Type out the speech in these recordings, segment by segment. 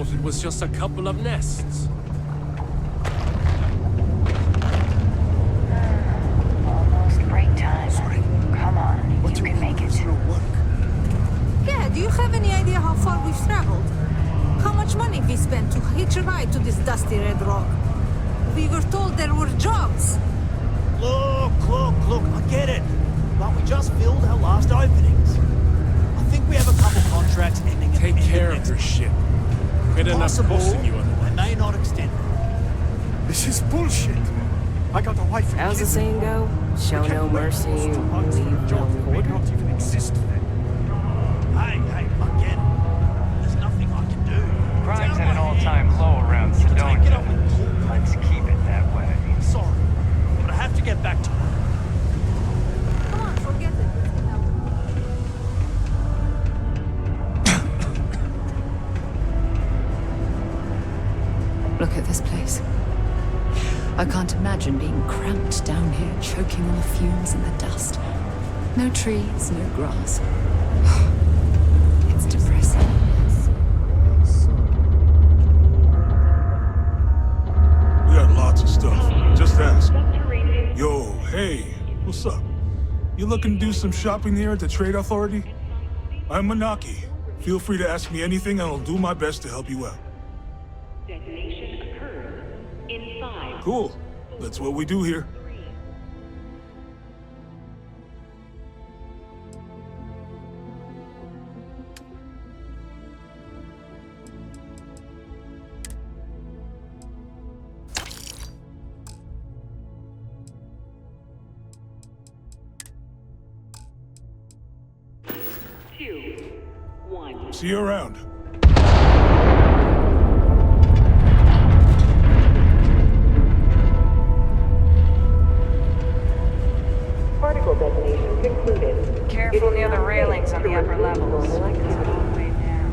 Thought it was just a couple of nests. Almost break time. Come on, you can make it. Yeah, do you have any idea how far we've traveled? How much money we spent to hitch a ride to this dusty red rock? We were told there were jobs. Look, I get it. But we just filled our last openings. I think we have a couple contracts ending at Take the end care of of next your shit. Quit enough Possible, posting you otherwise. they may not extend. This is bullshit. I got a wife and How's the kids. saying go? Show no mercy, leave no may quarter. not even exist then. Hey, I get it. There's nothing I can do. Crime's at an all-time low around Take it up Sedona. with Paul. Let's keep it that way. Sorry, but I have to get back to work. Come on, forget it. Let's get out. Look at this place. I can't imagine being cramped down here, choking on the fumes and the dust. No trees, no grass. It's depressing. We got lots of stuff. Just ask. Yo, hey, what's up? You looking to do some shopping here at the Trade Authority? I'm Manaki. Feel free to ask me anything and I'll do my best to help you out. Detonation occurs in 5. Cool. That's what we do here. Two, 1. See you around. Particle detonation concluded. Careful near the railings on the upper levels. Keep it all the way down.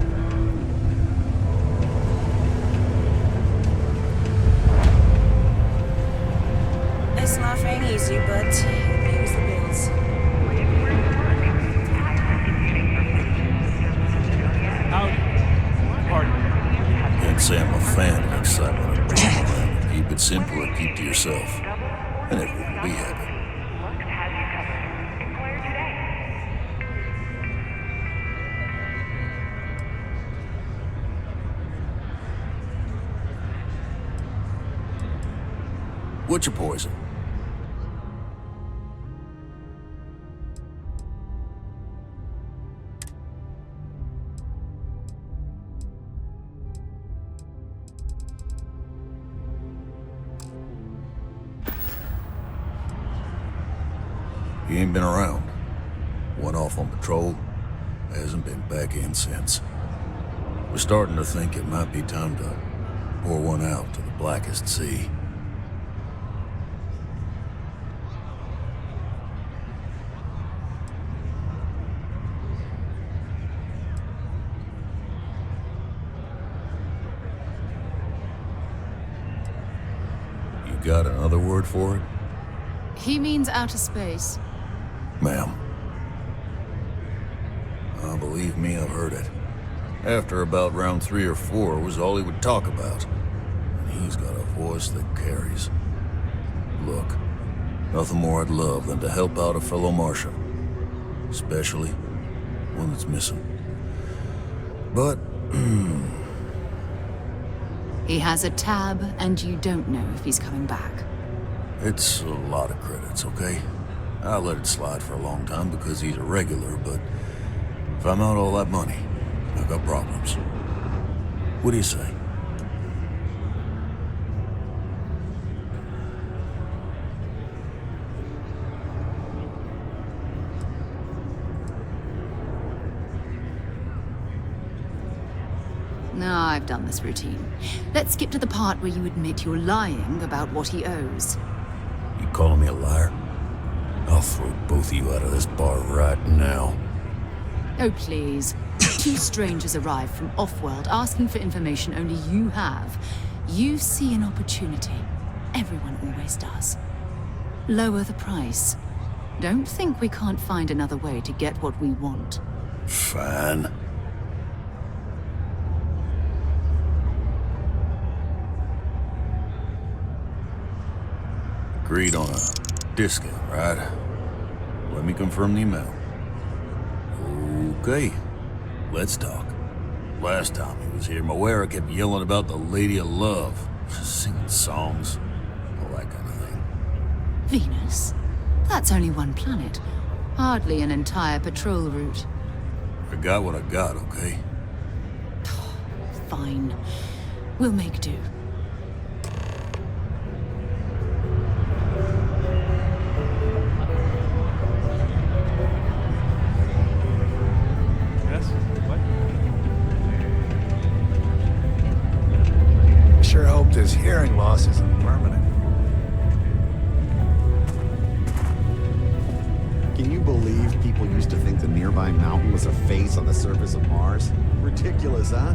It's nothing easy, but it pays the bills. Can't say I'm a fan of excitement and drama. Keep it simple and keep to yourself. And everyone will be happy. What's your poison? He ain't been around. Went off on patrol. Hasn't been back in since. We're starting to think it might be time to pour one out to the blackest sea. You got another word for it? He means outer space. Ma'am. Believe me, I've heard it. After about round 3 or 4 was all he would talk about. And he's got a voice that carries. Look, nothing more I'd love than to help out a fellow Martian. Especially one that's missing. But, He has a tab, and you don't know if he's coming back. it's a lot of credits, okay? I let it slide for a long time because he's a regular, but if I'm out all that money, I've got problems. What do you say? No, I've done this routine. Let's skip to the part where you admit you're lying about what he owes. You calling me a liar? I'll throw both of you out of this bar right now. Oh, please. 2 strangers arrive from off-world asking for information only you have. You see an opportunity. Everyone always does. Lower the price. Don't think we can't find another way to get what we want. Fine. Agreed on a discount, right? Let me confirm the amount. Okay, let's talk. Last time he was here, Moera kept yelling about the Lady of Love, singing songs, all that kind of thing. Venus? That's only one planet. Hardly an entire patrol route. I got what I got, okay? Fine. We'll make do. Yes? What? I sure hope this hearing loss isn't permanent. Can you believe people used to think the nearby mountain was a face on the surface of Mars? Ridiculous, huh?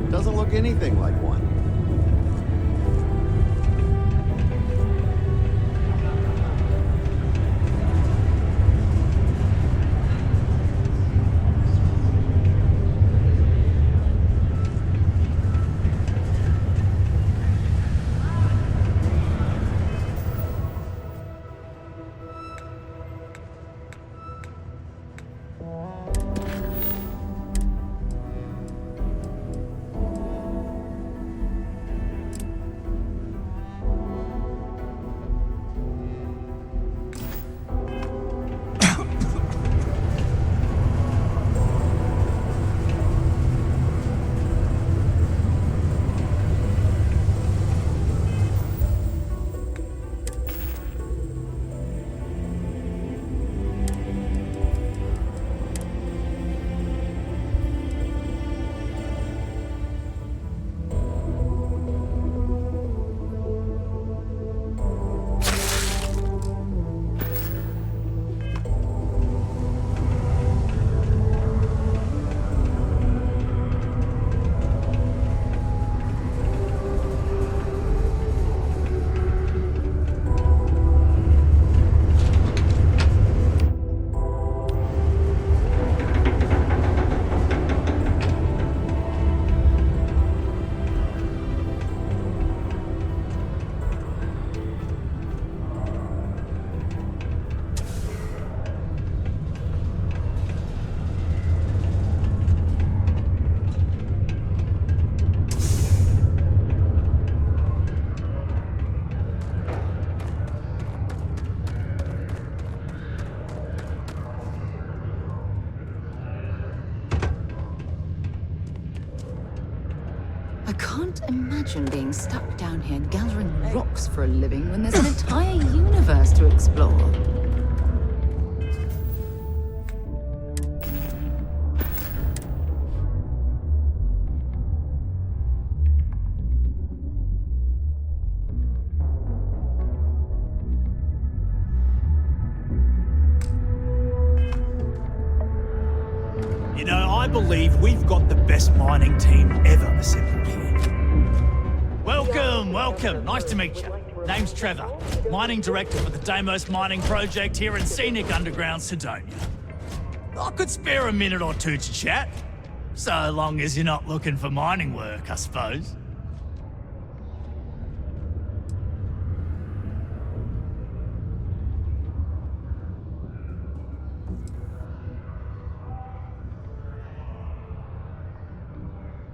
Doesn't look anything like one. I can't imagine being stuck down here gathering rocks for a living when there's an entire universe to explore. You know, I believe we've got the best mining team ever assembled here. Welcome, welcome. Nice to meet you. Name's Trevor, mining director for the Deimos mining project here in scenic underground Sidonia. I could spare a minute or two to chat, so long as you're not looking for mining work, I suppose.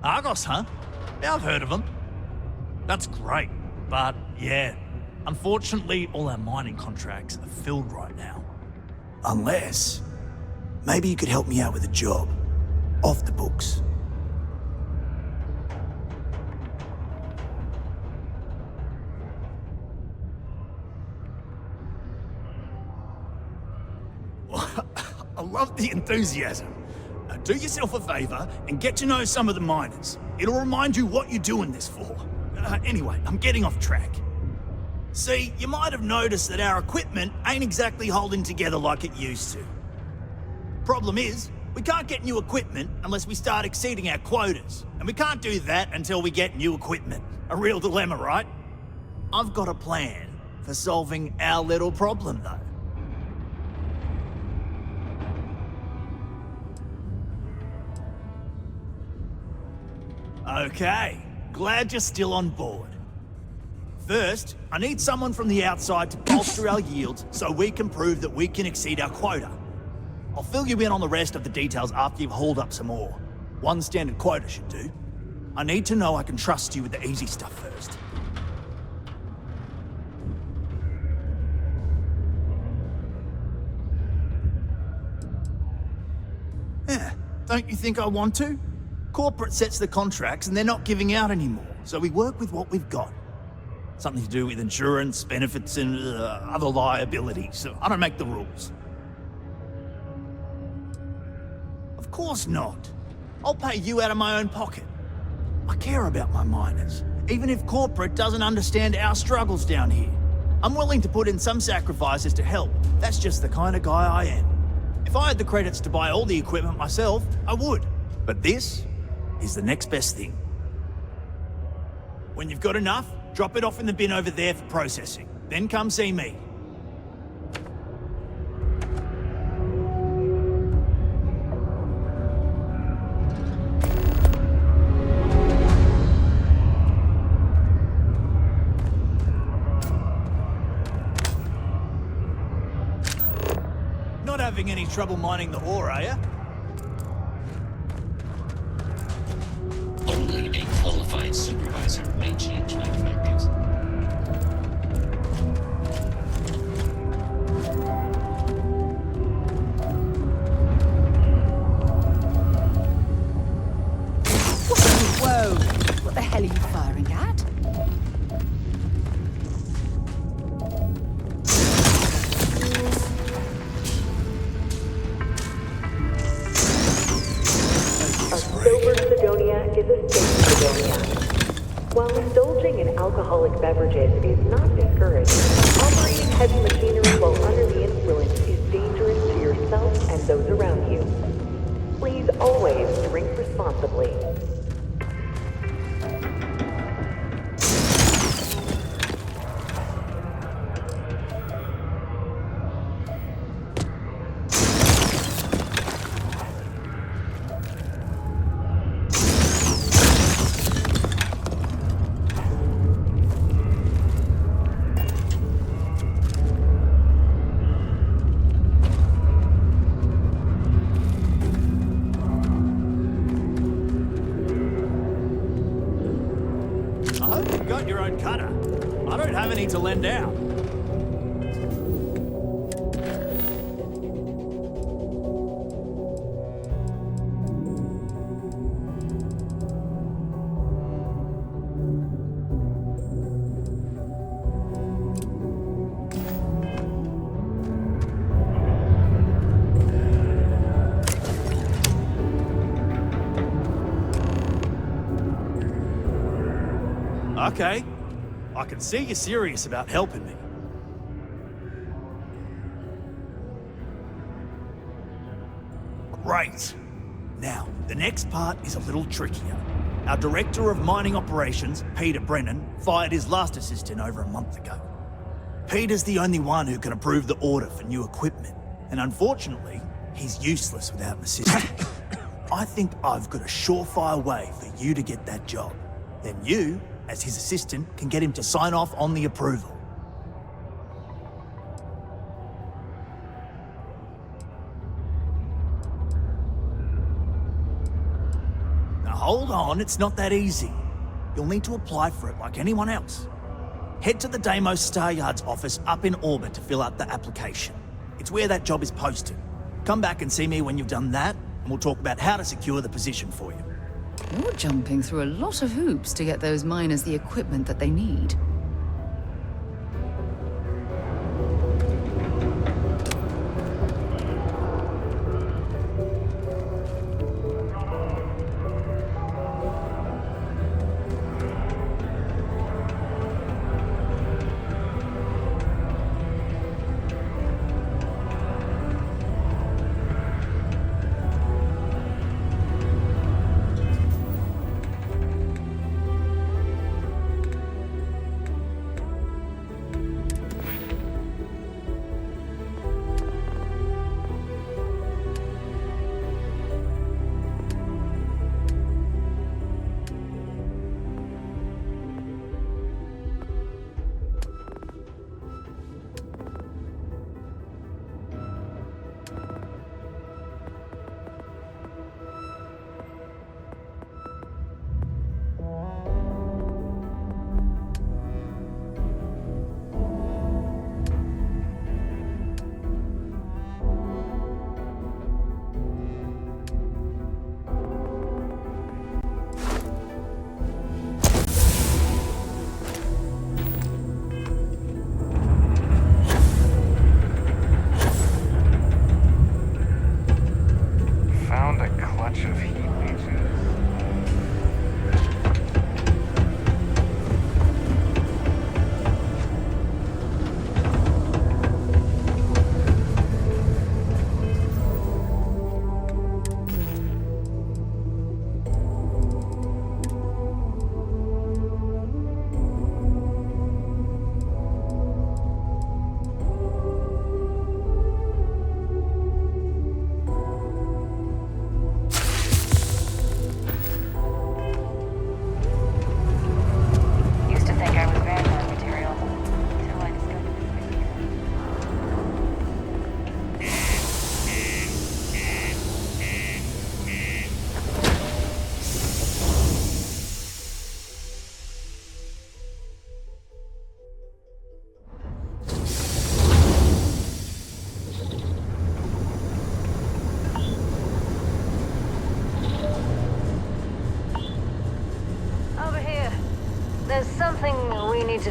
Argos, huh? Yeah, I've heard of them. That's great, but yeah, unfortunately all our mining contracts are filled right now. Unless, maybe you could help me out with a job, off the books. I love the enthusiasm. Do yourself a favor and get to know some of the miners. It'll remind you what you're doing this for. Anyway, I'm getting off track. See, you might have noticed that our equipment ain't exactly holding together like it used to. Problem is, we can't get new equipment unless we start exceeding our quotas. And we can't do that until we get new equipment. A real dilemma, right? I've got a plan for solving our little problem, though. Okay, glad you're still on board. First, I need someone from the outside to bolster our yields so we can prove that we can exceed our quota. I'll fill you in on the rest of the details after you've hauled up some ore. One standard quota should do. I need to know I can trust you with the easy stuff first. Yeah, don't you think I want to? Corporate sets the contracts and they're not giving out anymore, so we work with what we've got. Something to do with insurance, benefits, and other liabilities, so I don't make the rules. Of course not. I'll pay you out of my own pocket. I care about my miners, even if corporate doesn't understand our struggles down here. I'm willing to put in some sacrifices to help. That's just the kind of guy I am. If I had the credits to buy all the equipment myself, I would. But this is the next best thing. When you've got enough, drop it off in the bin over there for processing. Then come see me. Not having any trouble mining the ore, are you? Only a qualified supervisor may change my directives. Whoa! What the hell are you firing at? Sober Sidonia is a safe Sidonia. While indulging in alcoholic beverages is not discouraged, operating heavy machinery while under the influence is dangerous to yourself and those around you. Please always drink responsibly. Your own cutter. I don't have any to lend out. Okay. I can see you're serious about helping me. Great. Now, the next part is a little trickier. Our Director of Mining Operations, Peter Brennan, fired his last assistant over a month ago. Peter's the only one who can approve the order for new equipment, and unfortunately, he's useless without an assistant. I think I've got a surefire way for you to get that job. Then you, as his assistant, can get him to sign off on the approval. Now hold on, it's not that easy. You'll need to apply for it like anyone else. Head to the Deimos Star Yard's office up in orbit to fill out the application. It's where that job is posted. Come back and see me when you've done that, and we'll talk about how to secure the position for you. You're jumping through a lot of hoops to get those miners the equipment that they need.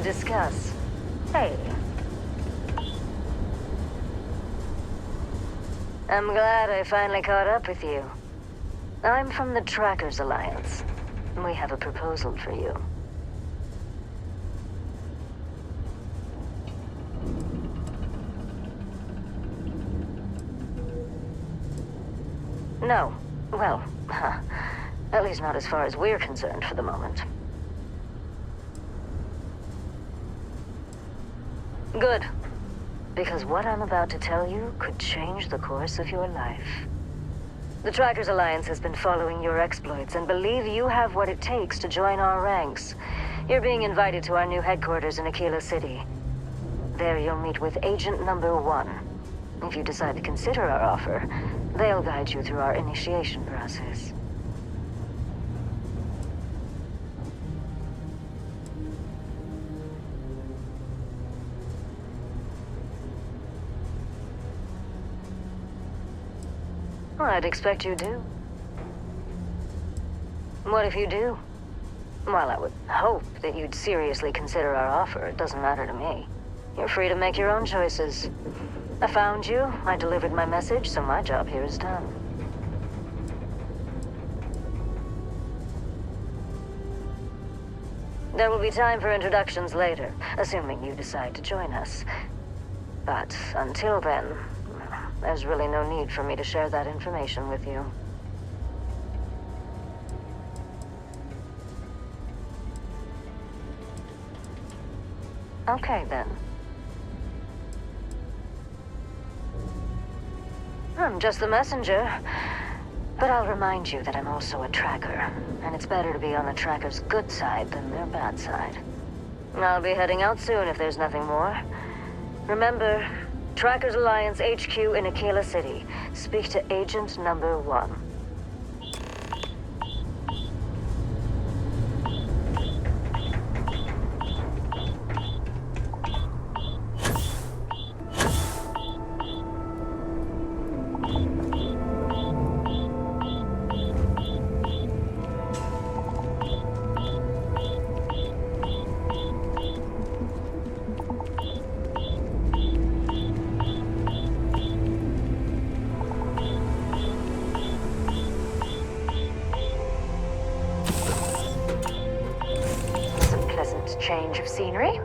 discuss. Hey. I'm glad I finally caught up with you. I'm from the Trackers Alliance. We have a proposal for you. No. Well, at least not as far as we're concerned for the moment. Good. Because what I'm about to tell you could change the course of your life. The Trackers Alliance has been following your exploits and believe you have what it takes to join our ranks. You're being invited to our new headquarters in Aquila City. There you'll meet with Agent Number 1. If you decide to consider our offer, they'll guide you through our initiation process. Well, I'd expect you do. What if you do? Well, I would hope that you'd seriously consider our offer. It doesn't matter to me. You're free to make your own choices. I found you, I delivered my message, so my job here is done. There will be time for introductions later, assuming you decide to join us. But until then, there's really no need for me to share that information with you. Okay, then. I'm just the messenger, but I'll remind you that I'm also a tracker, and it's better to be on the tracker's good side than their bad side. I'll be heading out soon if there's nothing more. Remember, Trackers Alliance HQ in Aquila City. Speak to Agent Number 1. Change of scenery.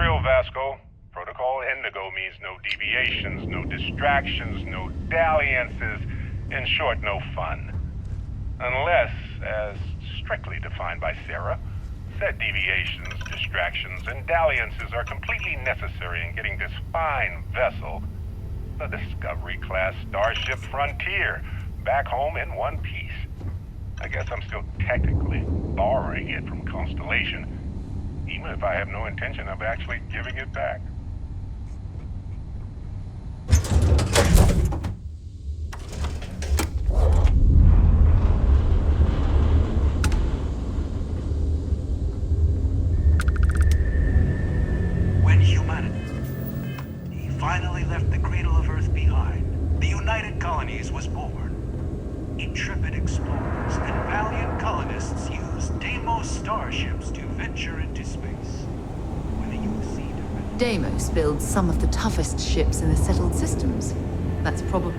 drill, Vasco. Protocol Indigo means no deviations, no distractions, no dalliances. In short, no fun. Unless, as strictly defined by Sarah, said deviations, distractions, and dalliances are completely necessary in getting this fine vessel, the Discovery-class Starship Frontier, back home in one piece. I guess I'm still technically borrowing it from Constellation, even if I have no intention of actually giving it back. When humanity finally left the cradle of Earth behind, the United Colonies was born. Intrepid explorers and valiant colonists used Deimos starships to venture into space. With a UC Deimos builds some of the toughest ships in the settled systems. That's probably...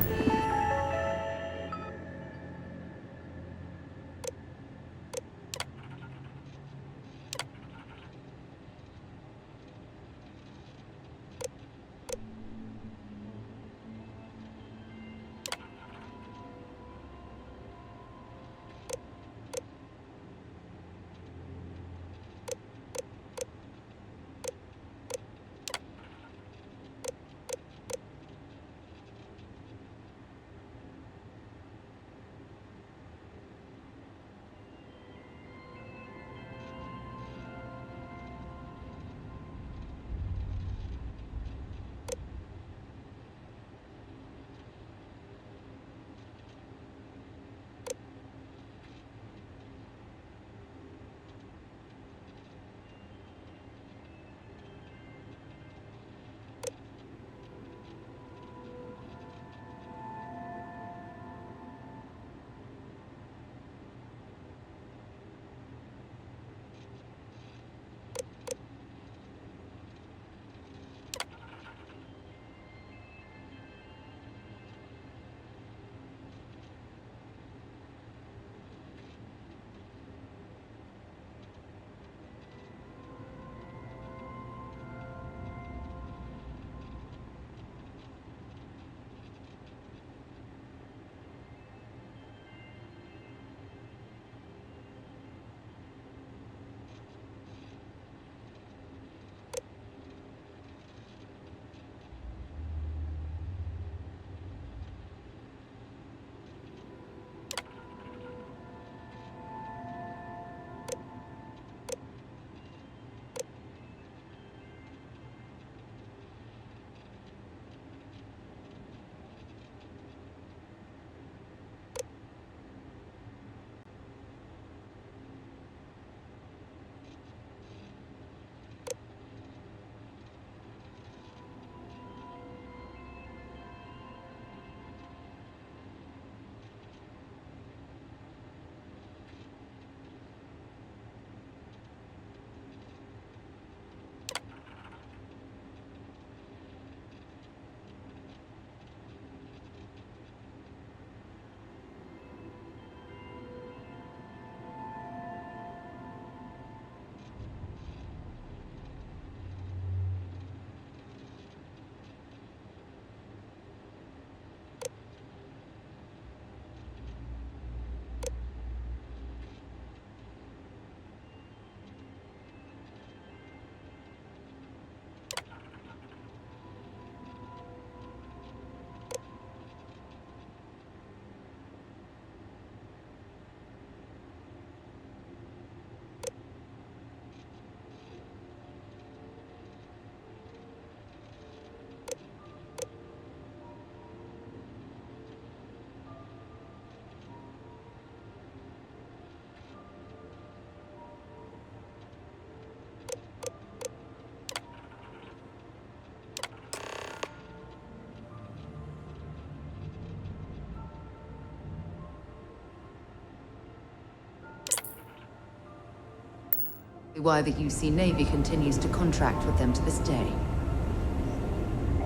why the UC Navy continues to contract with them to this day.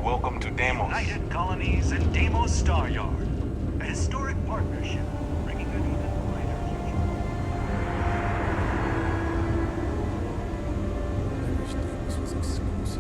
Welcome to Deimos. United Colonies and Deimos Star Yard. A historic partnership, bringing an even brighter future. I wish Deimos was exclusive.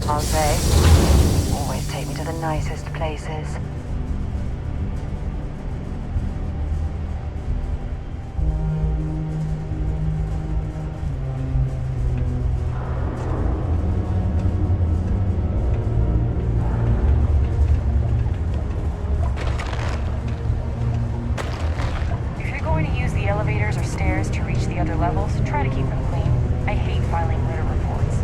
I'll say. Always take me to the nicest places. If you're going to use the elevators or stairs to reach the other levels, try to keep them clean. I hate filing litter reports.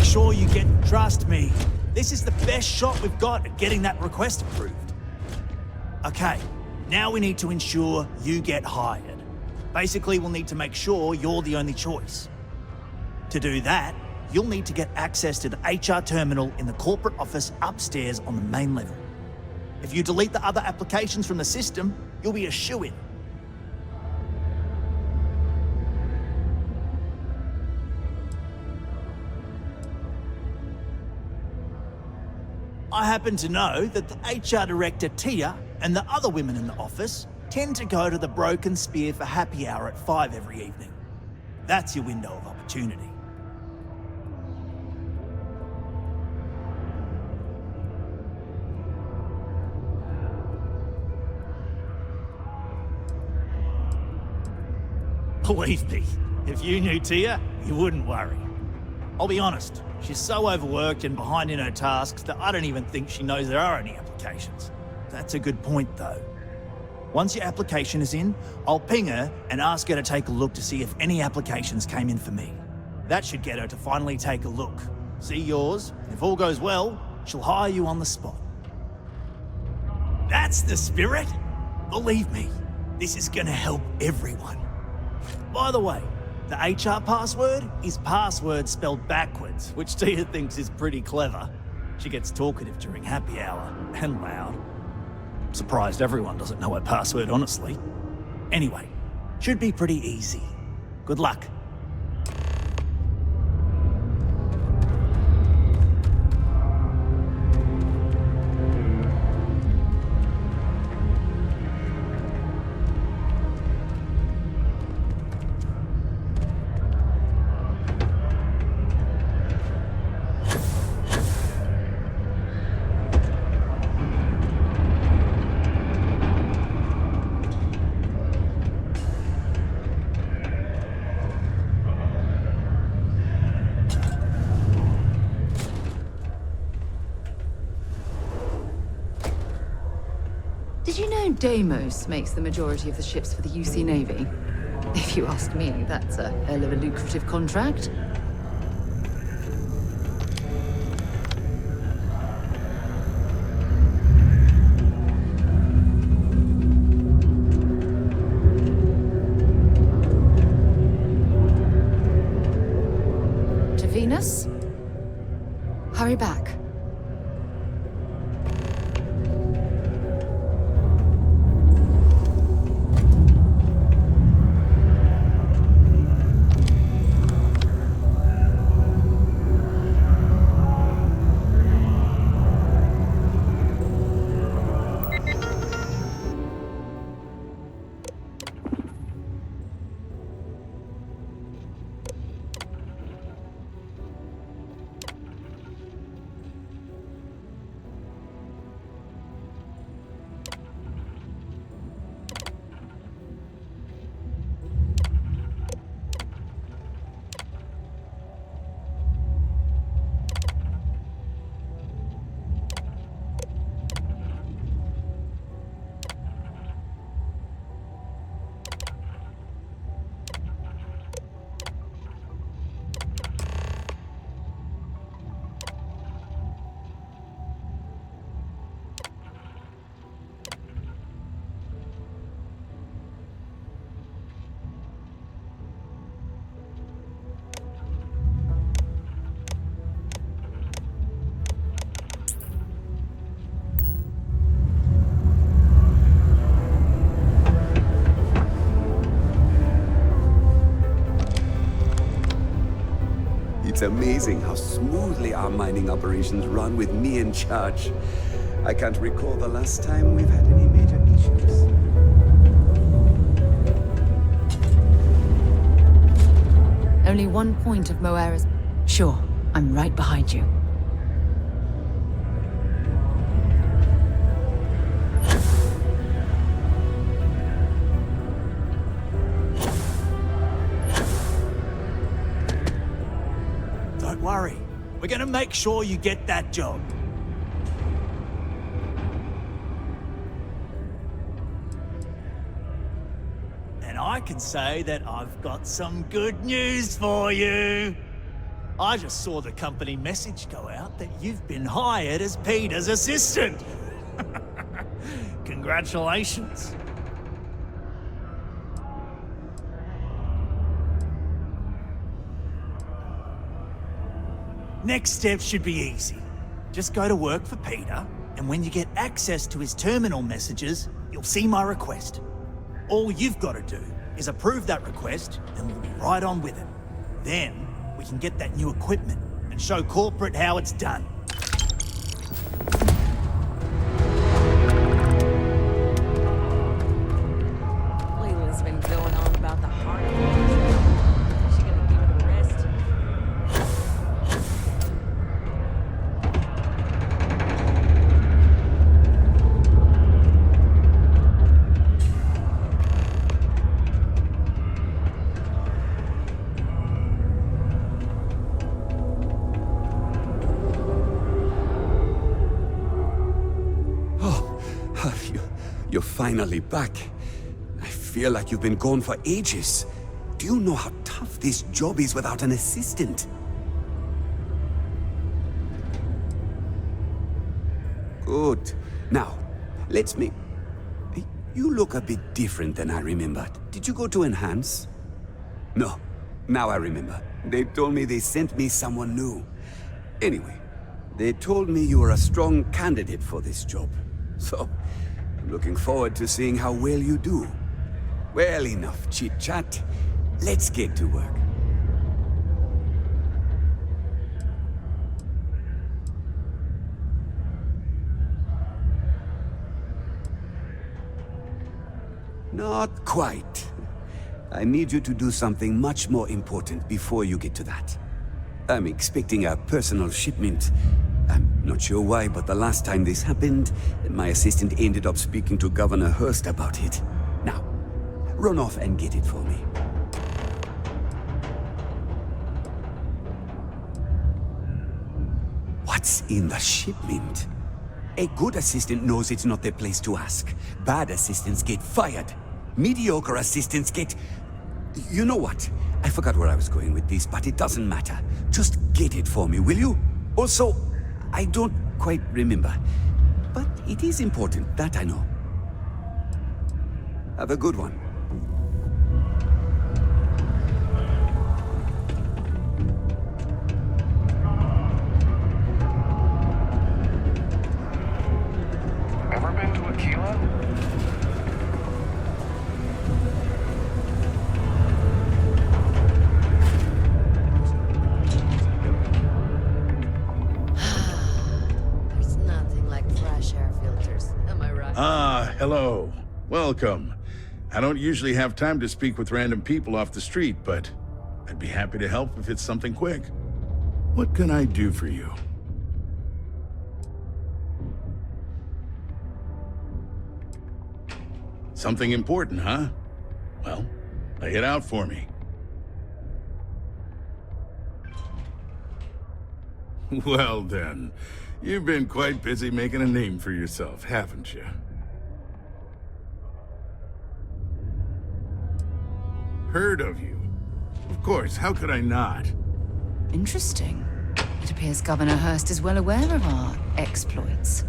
Sure you get, trust me. This is the best shot we've got at getting that request approved. Okay, now we need to ensure you get hired. Basically, we'll need to make sure you're the only choice. To do that, you'll need to get access to the HR terminal in the corporate office upstairs on the main level. If you delete the other applications from the system, you'll be a shoo-in. I happen to know that the HR director, Tia, and the other women in the office tend to go to the Broken Spear for happy hour at 5 every evening. That's your window of opportunity. Believe me, if you knew Tia, you wouldn't worry. I'll be honest, she's so overworked and behind in her tasks that I don't even think she knows there are any applications. That's a good point, though. Once your application is in, I'll ping her and ask her to take a look to see if any applications came in for me. That should get her to finally take a look, see yours, and if all goes well, she'll hire you on the spot. That's the spirit! Believe me, this is gonna help everyone. By the way, the HR password is password spelled backwards, which Tia thinks is pretty clever. She gets talkative during happy hour, and loud. Surprised everyone doesn't know her password, honestly. Anyway, should be pretty easy. Good luck. think Deimos makes the majority of the ships for the UC Navy. If you ask me, that's a hell of a lucrative contract. To Venus? Hurry back. It's amazing how smoothly our mining operations run with me in charge. I can't recall the last time we've had any major issues. Only one point of Moera's... Sure, I'm right behind you. Don't worry. We're gonna make sure you get that job. And I can say that I've got some good news for you. I just saw the company message go out that you've been hired as Peter's assistant. Congratulations. Next step should be easy. Just go to work for Peter, and when you get access to his terminal messages, you'll see my request. All you've got to do is approve that request, and we'll be right on with it. Then, we can get that new equipment and show corporate how it's done. Layla's been going on about the hardcore. Is she gonna give it a rest? You're finally back. I feel like you've been gone for ages. Do you know how tough this job is without an assistant? Good. Now, let's make... You look a bit different than I remembered. Did you go to Enhance? No. Now I remember. They told me they sent me someone new. Anyway, they told me you were a strong candidate for this job. So, I'm looking forward to seeing how well you do. Well, enough chit-chat. Let's get to work. Not quite. I need you to do something much more important before you get to that. I'm expecting a personal shipment. I'm not sure why, but the last time this happened, my assistant ended up speaking to Governor Hurst about it. Now, run off and get it for me. What's in the shipment? A good assistant knows it's not their place to ask. Bad assistants get fired. Mediocre assistants get... You know what? I forgot where I was going with this, but it doesn't matter. Just get it for me, will you? Also, I don't quite remember. But it is important, that I know. Have a good one. Ever been to Aquila? There's nothing like fresh air filters. Am I right? Ah, hello. Welcome. I don't usually have time to speak with random people off the street, but I'd be happy to help if it's something quick. What can I do for you? Something important, huh? Well, lay it out for me. Well then, you've been quite busy making a name for yourself, haven't you? Heard of you. Of course, how could I not? Interesting. It appears Governor Hurst is well aware of our exploits.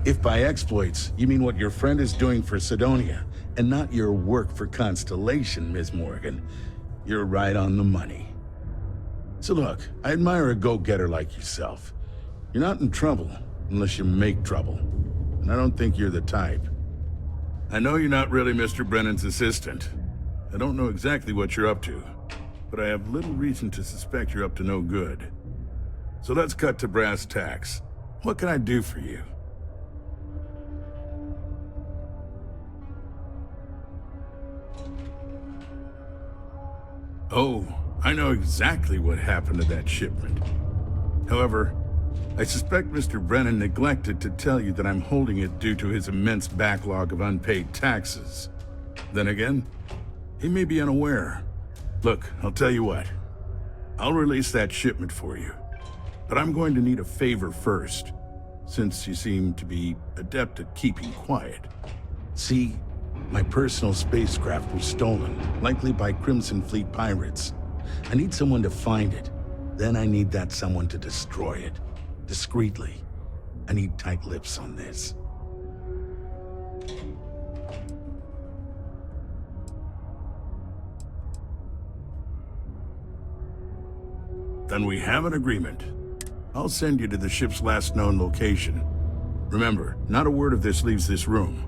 If by exploits, you mean what your friend is doing for Sidonia, and not your work for Constellation, Ms. Morgan, you're right on the money. So look, I admire a go-getter like yourself. You're not in trouble unless you make trouble, and I don't think you're the type. I know you're not really Mr. Brennan's assistant. I don't know exactly what you're up to, but I have little reason to suspect you're up to no good. So let's cut to brass tacks. What can I do for you? Oh, I know exactly what happened to that shipment. However, I suspect Mr. Brennan neglected to tell you that I'm holding it due to his immense backlog of unpaid taxes. Then again, he may be unaware. Look, I'll tell you what. I'll release that shipment for you. But I'm going to need a favor first, since you seem to be adept at keeping quiet. See, my personal spacecraft was stolen, likely by Crimson Fleet pirates. I need someone to find it. Then I need that someone to destroy it. Discreetly. I need tight lips on this. Then we have an agreement. I'll send you to the ship's last known location. Remember, not a word of this leaves this room.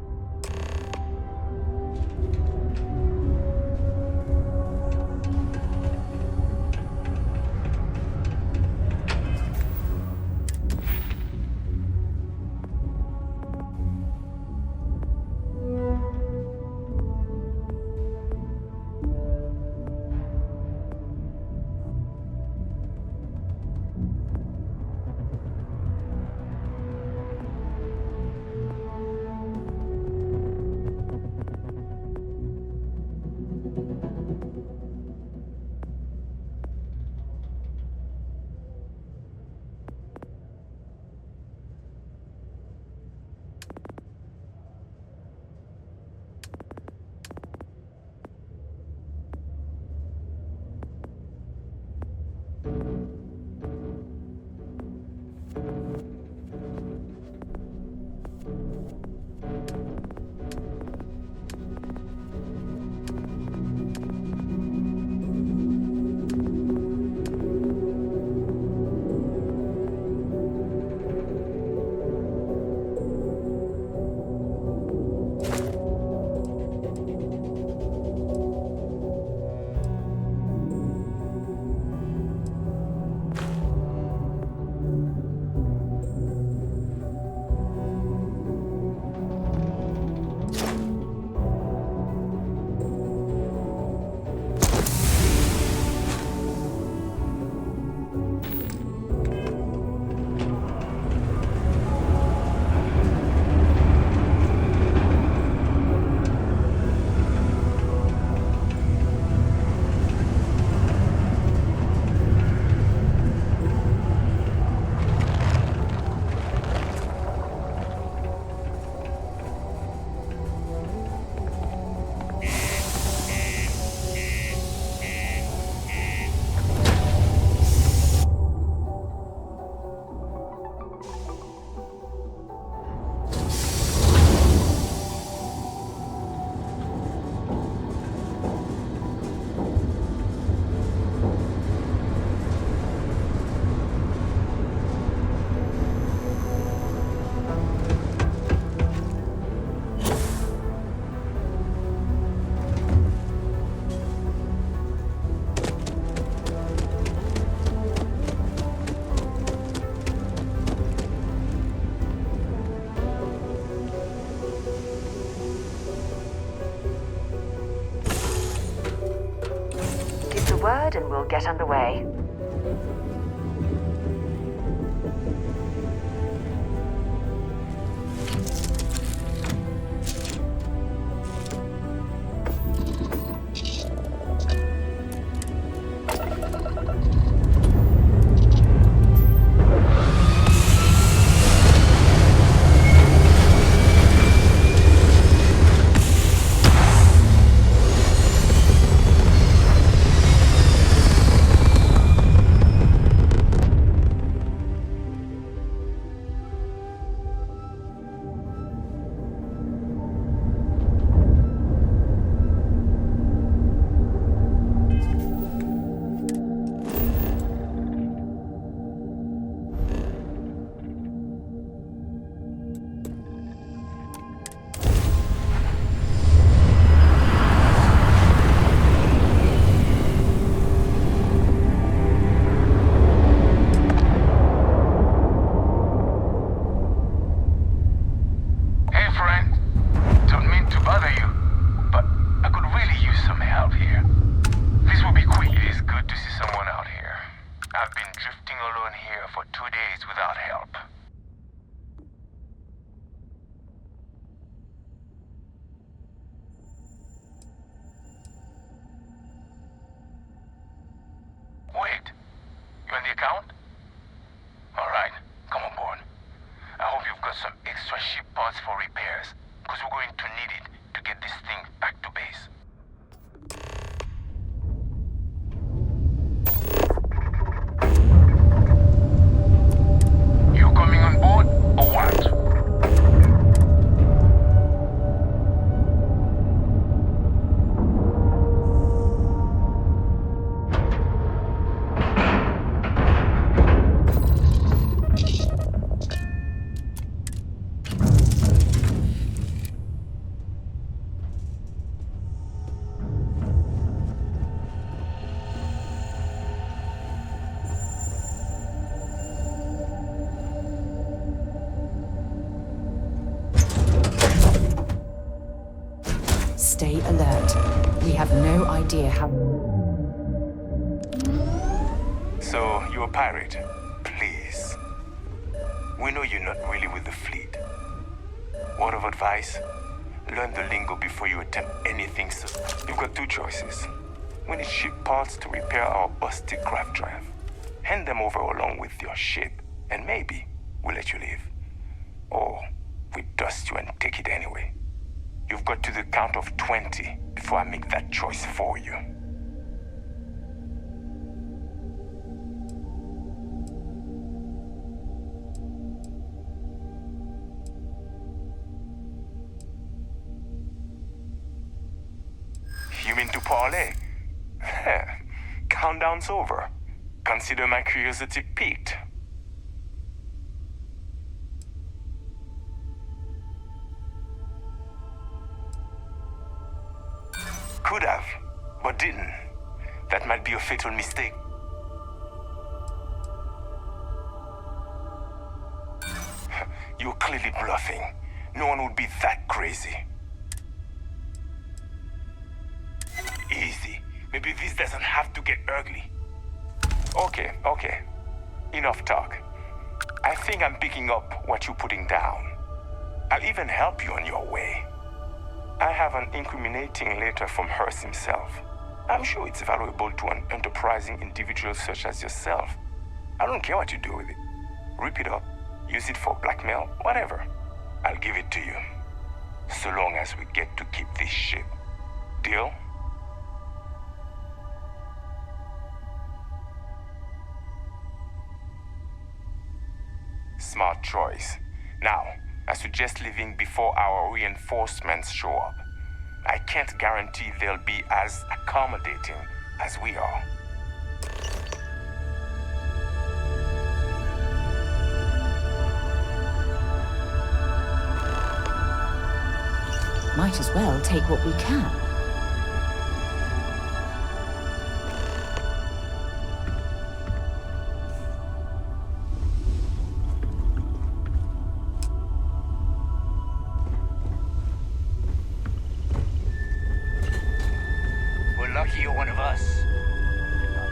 ahead and we'll get underway. Stay alert. We have no idea how... So, you're a pirate? Please. We know you're not really with the fleet. Word of advice? Learn the lingo before you attempt anything so... You've got two choices. We need ship parts to repair our busted craft drive. Hand them over along with your ship, and maybe we'll let you leave. Or we dust you and take it anyway. You've got to the count of 20 before I make that choice for you. You mean to parlay? Countdown's over. Consider my curiosity piqued. Could have, but didn't. That might be a fatal mistake. You're clearly bluffing. No one would be that crazy. Easy. Maybe this doesn't have to get ugly. Okay. Enough talk. I think I'm picking up what you're putting down. I'll even help you on your way. I have an incriminating letter from Hearst himself. I'm sure it's valuable to an enterprising individual such as yourself. I don't care what you do with it. Rip it up, use it for blackmail, whatever. I'll give it to you. So long as we get to keep this ship. Deal? Smart choice. Now, I suggest leaving before our reinforcements show up. I can't guarantee they'll be as accommodating as we are. Might as well take what we can. We're lucky you're one of us. And not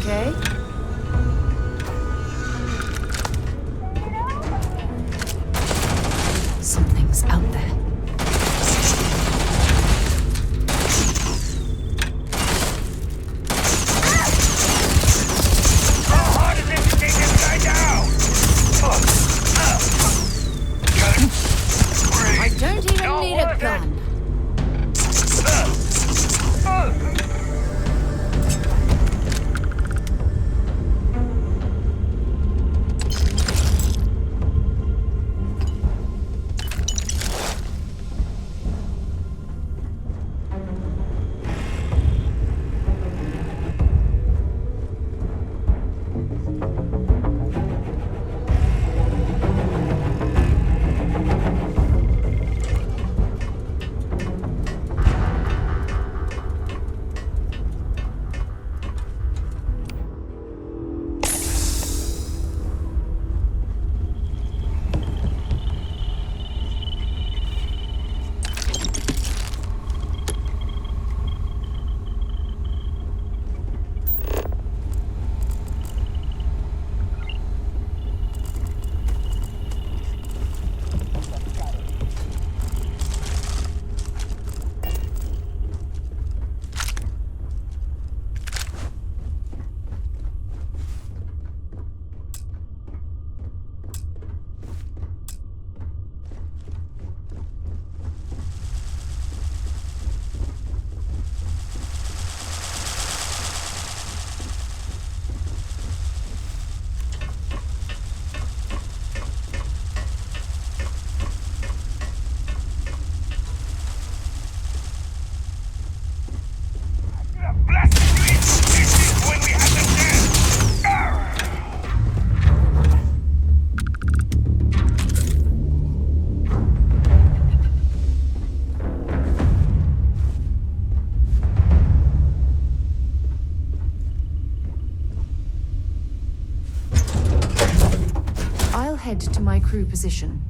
okay? Something's out there. I don't even need a gun. I'll head to my crew position.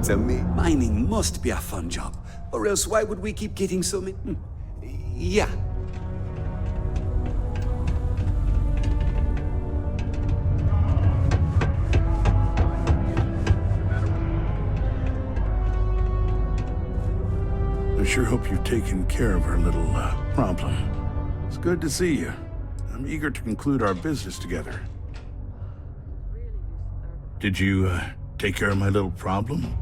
It's a me. Mining must be a fun job. Or else why would we keep getting so many... Yeah. I sure hope you've taken care of our little, problem. It's good to see you. I'm eager to conclude our business together. Did you, take care of my little problem?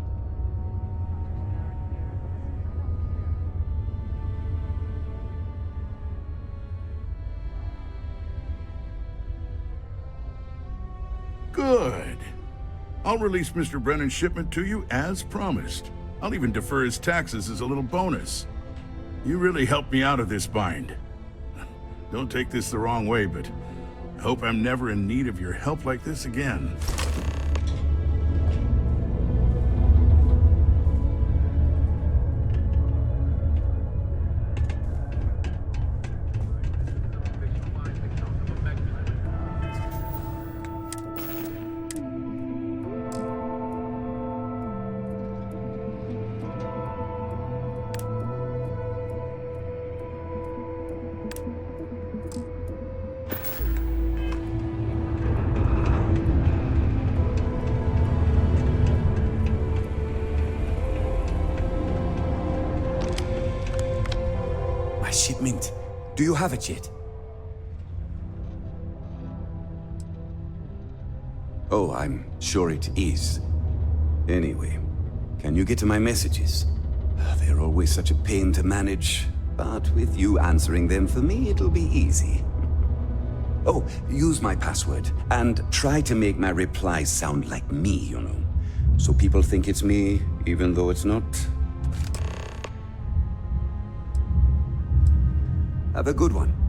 Good. I'll release Mr. Brennan's shipment to you as promised. I'll even defer his taxes as a little bonus. You really helped me out of this bind. Don't take this the wrong way, but I hope I'm never in need of your help like this again. Shipment. Do you have it yet? Oh, I'm sure it is. Anyway, can you get to my messages? They're always such a pain to manage, but with you answering them for me, it'll be easy. Oh, use my password, and try to make my replies sound like me, you know. So people think it's me, even though it's not. Have a good one.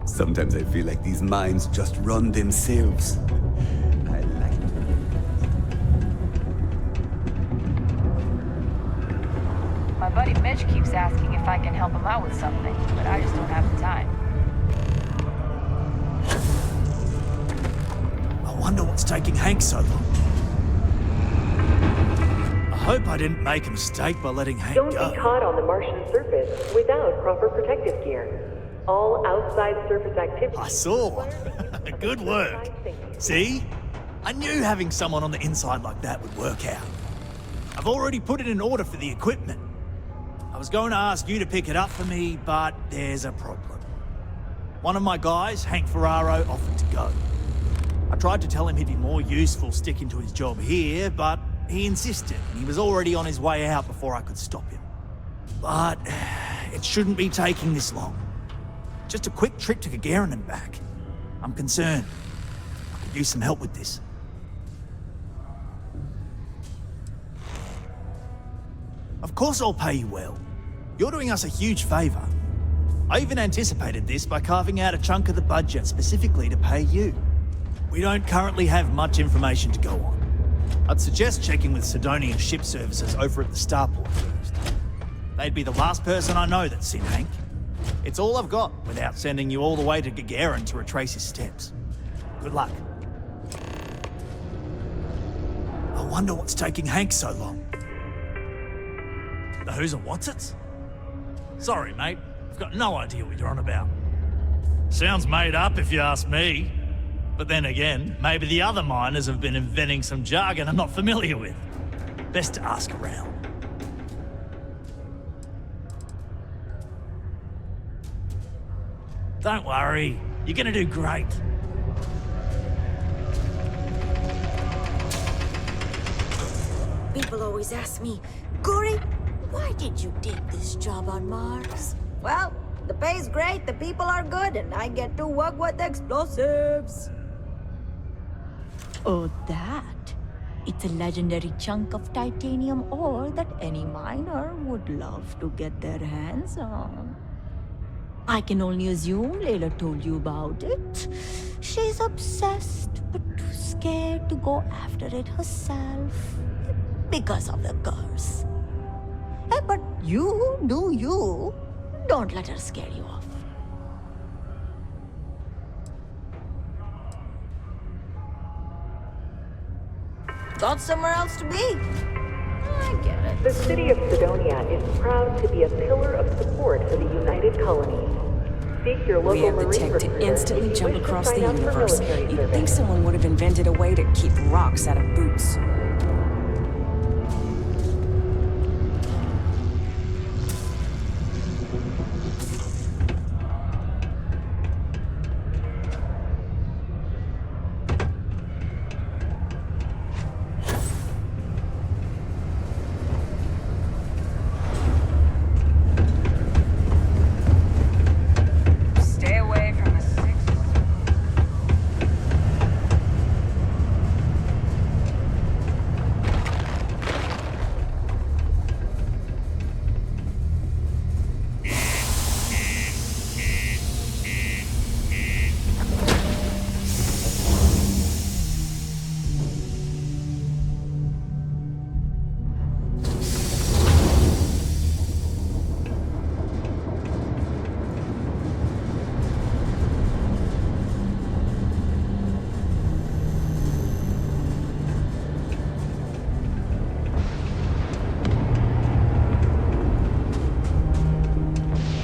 Sometimes I feel like these mines just run themselves. I like it. My buddy Mitch keeps asking if I can help him out with something, but I just don't have the time. I wonder what's taking Hank so long. I hope I didn't make a mistake by letting Hank Don't go. be caught on the Martian surface without proper protective gear. All outside surface activity... I saw. Good work. See? I knew having someone on the inside like that would work out. I've already put it in order for the equipment. I was going to ask you to pick it up for me, but there's a problem. One of my guys, Hank Ferraro, offered to go. I tried to tell him he'd be more useful sticking to his job here, but he insisted, and he was already on his way out before I could stop him. But it shouldn't be taking this long. Just a quick trip to Gagarin and back. I'm concerned. I could use some help with this. Of course I'll pay you well. You're doing us a huge favor. I even anticipated this by carving out a chunk of the budget specifically to pay you. We don't currently have much information to go on. I'd suggest checking with Sidonia ship services over at the starport first. They'd be the last person I know that's seen Hank. It's all I've got without sending you all the way to Gagarin to retrace his steps. Good luck. I wonder what's taking Hank so long. The who's and what's it's? Sorry, mate. I've got no idea what you're on about. Sounds made up if you ask me. But then again, maybe the other miners have been inventing some jargon I'm not familiar with. Best to ask around. Don't worry, you're gonna do great. People always ask me, Gory, why did you take this job on Mars? Well, the pay's great, the people are good, and I get to work with explosives. Oh, that? It's a legendary chunk of titanium ore that any miner would love to get their hands on. I can only assume Layla told you about it. She's obsessed, but too scared to go after it herself. Because of the curse. But you do you. Don't let her scare you off. Got somewhere else to be? I get it. The city of Sidonia is proud to be a pillar of support for the United Colonies. Seek your local We have the Marine tech to recruiter instantly if you jump wish to across sign the up for universe. military You'd service. think someone would have invented a way to keep rocks out of boots. Stay away from the six.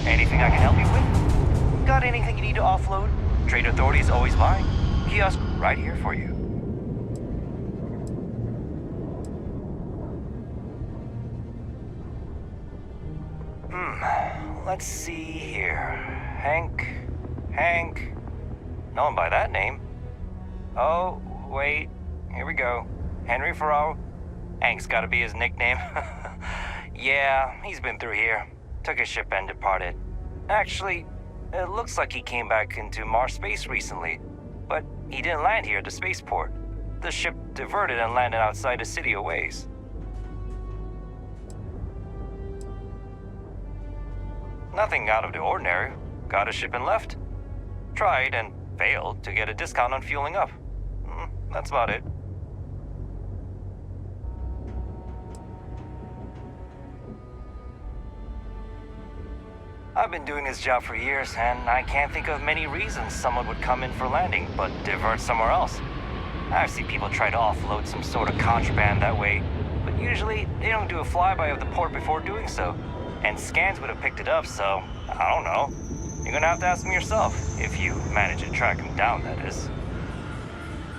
Anything I can help you with? Got anything you need to offload? Trade Authority's always buying. Kiosk right here for you. Let's see here. Hank. No one by that name. Oh, wait. Here we go. Henry Farrow. Hank's gotta be his nickname. Yeah, he's been through here. Took his ship and departed. Actually, it looks like he came back into Mars space recently, but he didn't land here at the spaceport. The ship diverted and landed outside the city a ways. Nothing out of the ordinary. Got a ship and left. Tried and failed to get a discount on fueling up. That's about it. I've been doing this job for years, and I can't think of many reasons someone would come in for landing, but divert somewhere else. I've seen people try to offload some sort of contraband that way, but usually they don't do a flyby of the port before doing so. And scans would have picked it up, so I don't know. You're gonna have to ask them yourself, if you manage to track them down, that is.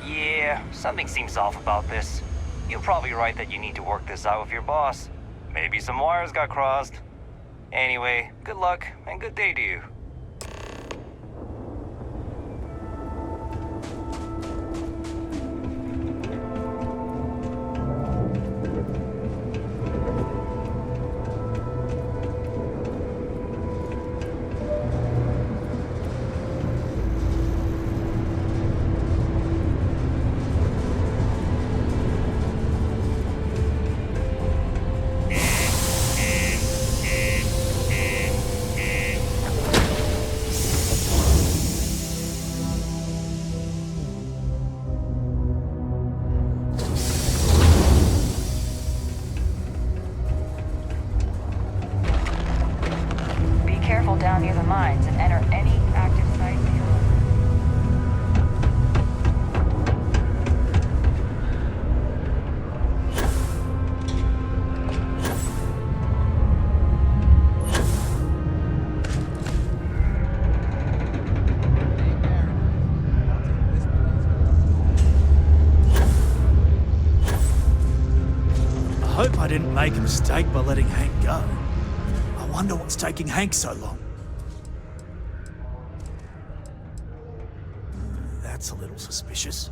Yeah, something seems off about this. You're probably right that you need to work this out with your boss. Maybe some wires got crossed. Anyway, good luck and good day to you. careful down near the mines and enter any active site near. I hope I didn't make a mistake by letting Hank go. I wonder what's taking Hank so long. That's a little suspicious.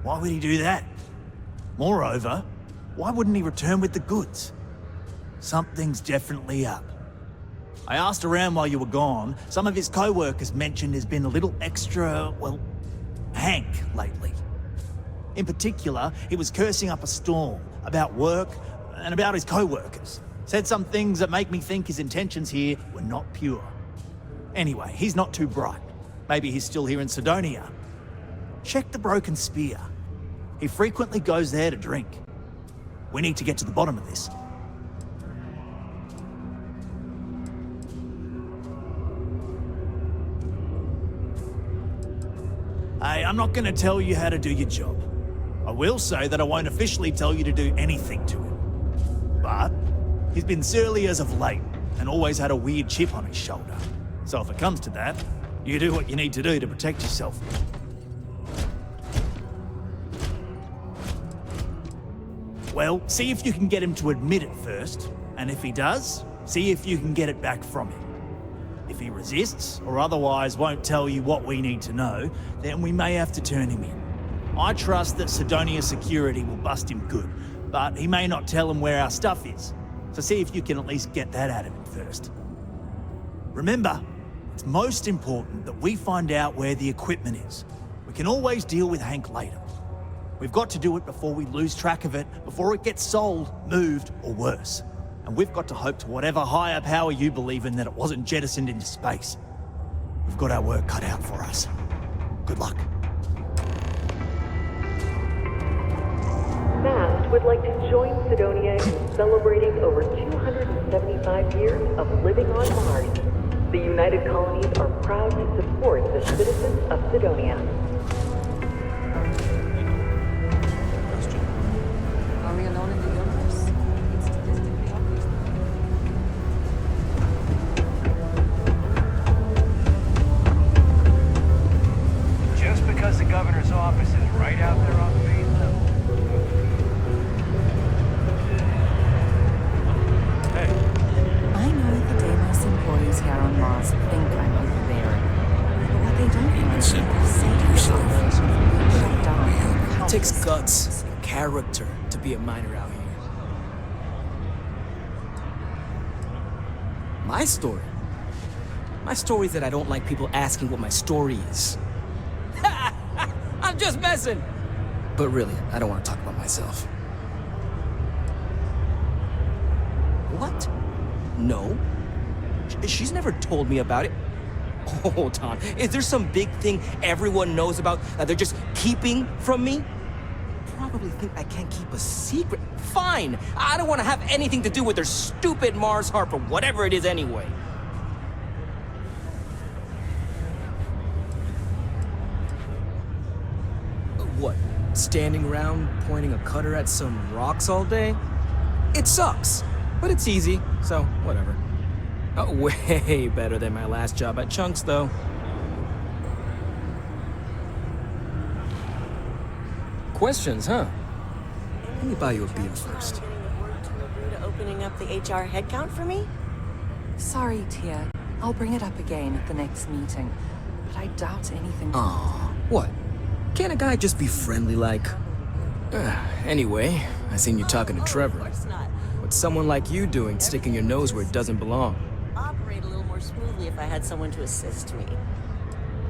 Why would he do that? Moreover, why wouldn't he return with the goods? Something's definitely up. I asked around while you were gone. Some of his co-workers mentioned there's been a little extra, well, Hank lately. In particular, he was cursing up a storm about work and about his co-workers. Said some things that make me think his intentions here were not pure. Anyway, he's not too bright. Maybe he's still here in Sidonia. Check the Broken Spear. He frequently goes there to drink. We need to get to the bottom of this. Hey, I'm not going to tell you how to do your job. I will say that I won't officially tell you to do anything to him. But he's been surly as of late and always had a weird chip on his shoulder. So if it comes to that, you do what you need to do to protect yourself. Well, see if you can get him to admit it first, and if he does, see if you can get it back from him. If he resists, or otherwise won't tell you what we need to know, then we may have to turn him in. I trust that Sidonia Security will bust him good, but he may not tell him where our stuff is. So see if you can at least get that out of him first. Remember, it's most important that we find out where the equipment is. We can always deal with Hank later. We've got to do it before we lose track of it, before it gets sold, moved, or worse. And we've got to hope to whatever higher power you believe in that it wasn't jettisoned into space. We've got our work cut out for us. Good luck. MAST would like to join Sidonia in celebrating over 275 years of living on Mars. The United Colonies are proud to support the citizens of Sidonia. Are we alone in the universe? It's statistically obvious. Just because the governor's office is right out there on phase level. I know the Deimos employees here on Mars think I'm overbearing. But what they don't know is that I've saved yourself. Shut down. It takes guts, character, to be a miner out here. My story? My story is that I don't like people asking what my story is. I'm just messing! But really, I don't want to talk about myself. What? No. She's never told me about it. Hold on. Is there some big thing everyone knows about that they're just keeping from me? Probably think I can't keep a secret. Fine. I don't want to have anything to do with their stupid Mars harp or whatever it is anyway. What? Standing around pointing a cutter at some rocks all day? It sucks, but it's easy, so whatever. Way better than my last job at Chunks, though. Questions, huh? Let me buy you a beer first. Opening up the HR headcount for me? Sorry, Tia. I'll bring it up again at the next meeting. But I doubt anything. Aw, what? Can't a guy just be friendly like? Anyway, I seen you talking to Trevor. What's someone like you doing sticking your nose where it doesn't belong? Operate a little more smoothly if I had someone to assist me.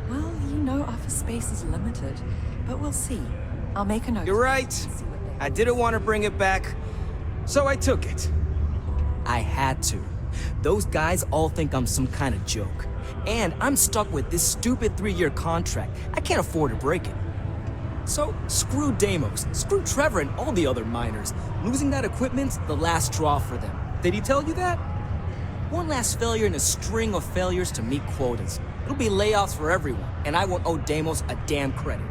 Well, you know office space is limited. But we'll see. I'll make a note. You're right. I didn't want to bring it back, so I took it. I had to. Those guys all think I'm some kind of joke. And I'm stuck with this stupid 3-year contract. I can't afford to break it. So, screw Deimos, screw Trevor and all the other miners. Losing that equipment's the last straw for them. Did he tell you that? One last failure in a string of failures to meet quotas. It'll be layoffs for everyone, and I won't owe Deimos a damn credit.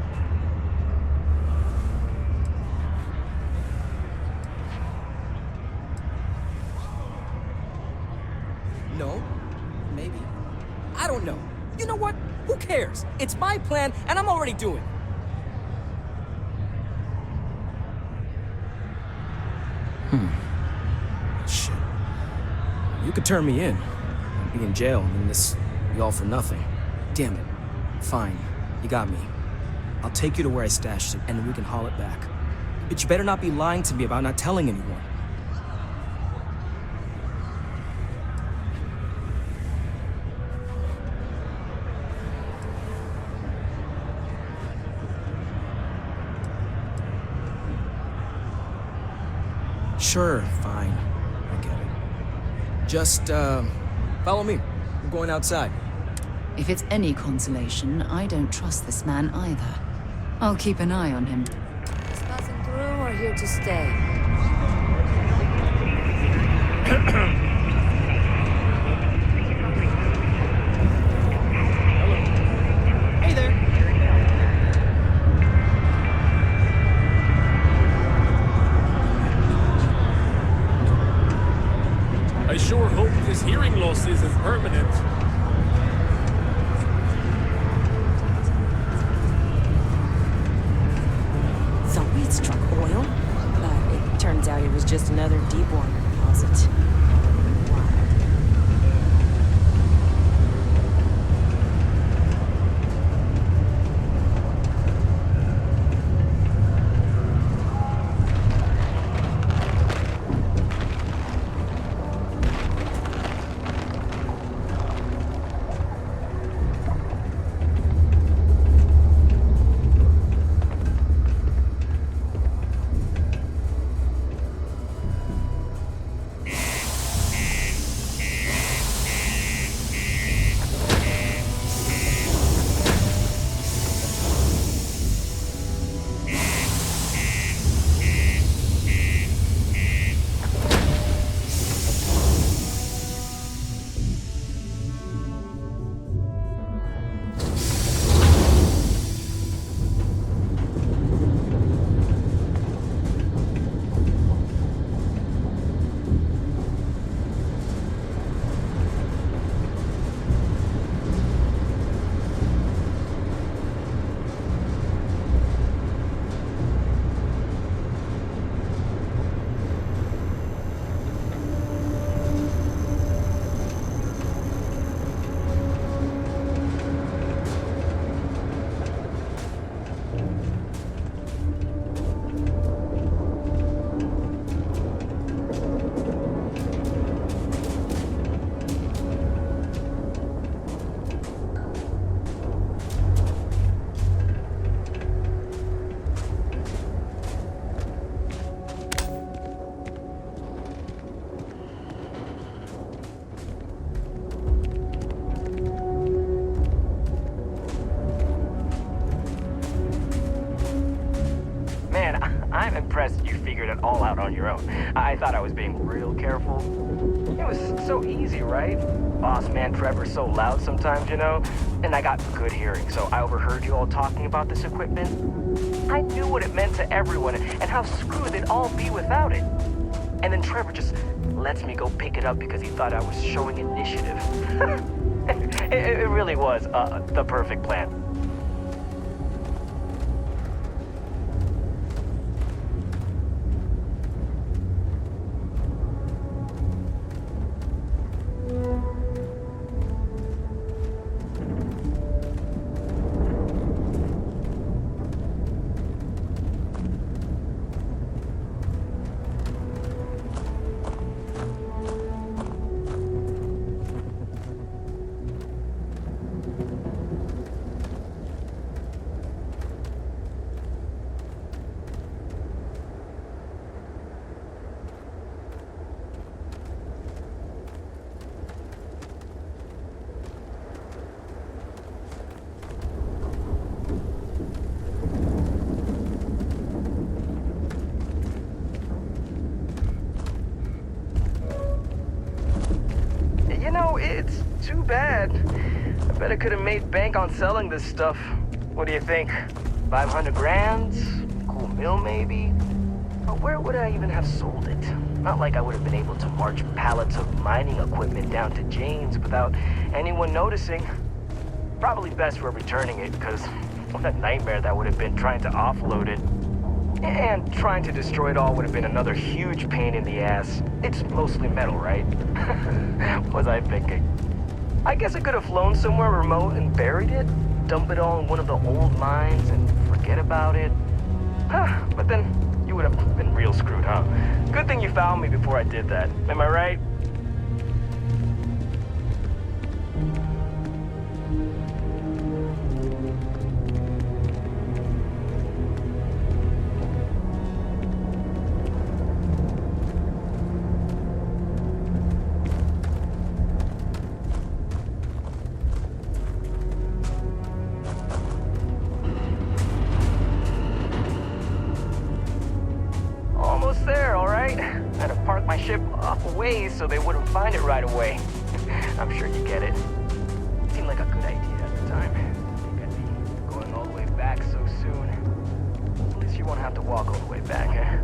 No, maybe. I don't know. You know what? Who cares? It's my plan, and I'm already doing it. Shit. You could turn me in. I'd be in jail, and then this be all for nothing. Damn it. Fine. You got me. I'll take you to where I stashed it, and then we can haul it back. But you better not be lying to me about not telling anyone. Sure, fine. I get it. Just, follow me. We're going outside. If it's any consolation, I don't trust this man either. I'll keep an eye on him. Just passing through or here to stay? Hey there. I sure hope this hearing loss isn't permanent. Thought we'd struck oil, but it turns out it was just another deep water deposit. I'm impressed you figured it all out on your own. I thought I was being real careful. It was so easy, right? Boss man Trevor's so loud sometimes, you know? And I got good hearing, so I overheard you all talking about this equipment. I knew what it meant to everyone and how screwed they'd all be without it. And then Trevor just lets me go pick it up because he thought I was showing initiative. It really was the perfect plan. I bet I could have made bank on selling this stuff. What do you think? 500 grand? Cool meal, maybe? But where would I even have sold it? Not like I would have been able to march pallets of mining equipment down to Jane's without anyone noticing. Probably best we're returning it, because what a nightmare that would have been trying to offload it. And trying to destroy it all would have been another huge pain in the ass. It's mostly metal, right? What was I thinking? I guess I could have flown somewhere remote and buried it, dump it all in one of the old mines and forget about it. But then you would have been real screwed, huh? Good thing you found me before I did that. Am I right? So they wouldn't find it right away. I'm sure you get it. Seemed like a good idea at the time. Think I'd be going all the way back so soon. At least you won't have to walk all the way back, huh?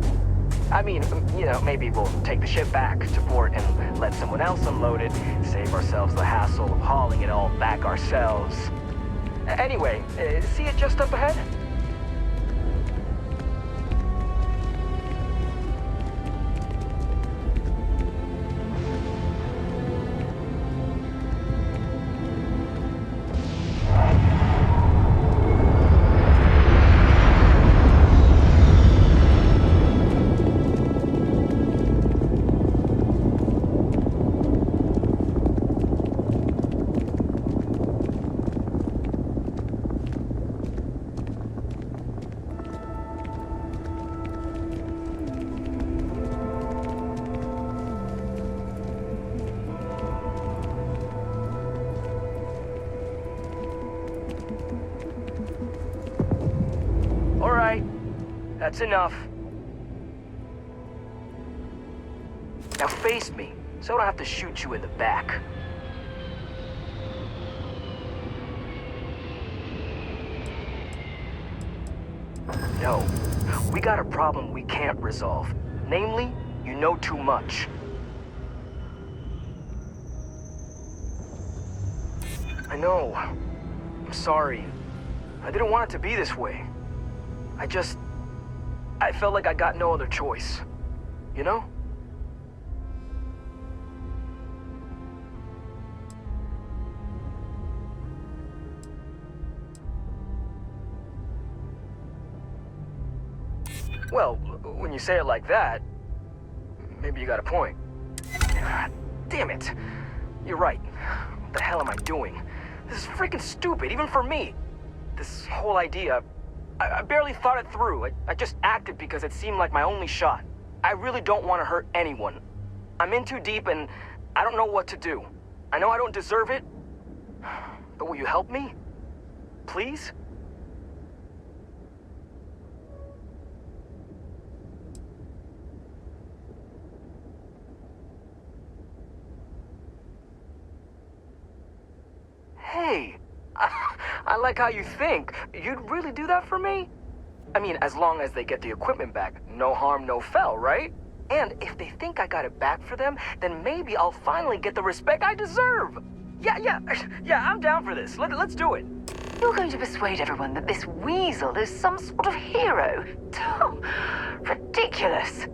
I mean, you know, maybe we'll take the ship back to port and let someone else unload it, save ourselves the hassle of hauling it all back ourselves. Anyway, see it just up ahead? That's enough. Now face me, so I don't have to shoot you in the back. No, we got a problem we can't resolve. Namely, you know too much. I know. I'm sorry. I didn't want it to be this way. I felt like I got no other choice. You know? Well, when you say it like that, maybe you got a point. Damn it. You're right. What the hell am I doing? This is freaking stupid, even for me. This whole idea, I barely thought it through. I just acted because it seemed like my only shot. I really don't want to hurt anyone. I'm in too deep and I don't know what to do. I know I don't deserve it, but will you help me? Please? Hey, I like how you think. You'd really do that for me? I mean, as long as they get the equipment back, no harm, no foul, right? And if they think I got it back for them, then maybe I'll finally get the respect I deserve. Yeah, I'm down for this. Let's do it. You're going to persuade everyone that this weasel is some sort of hero? Oh, ridiculous.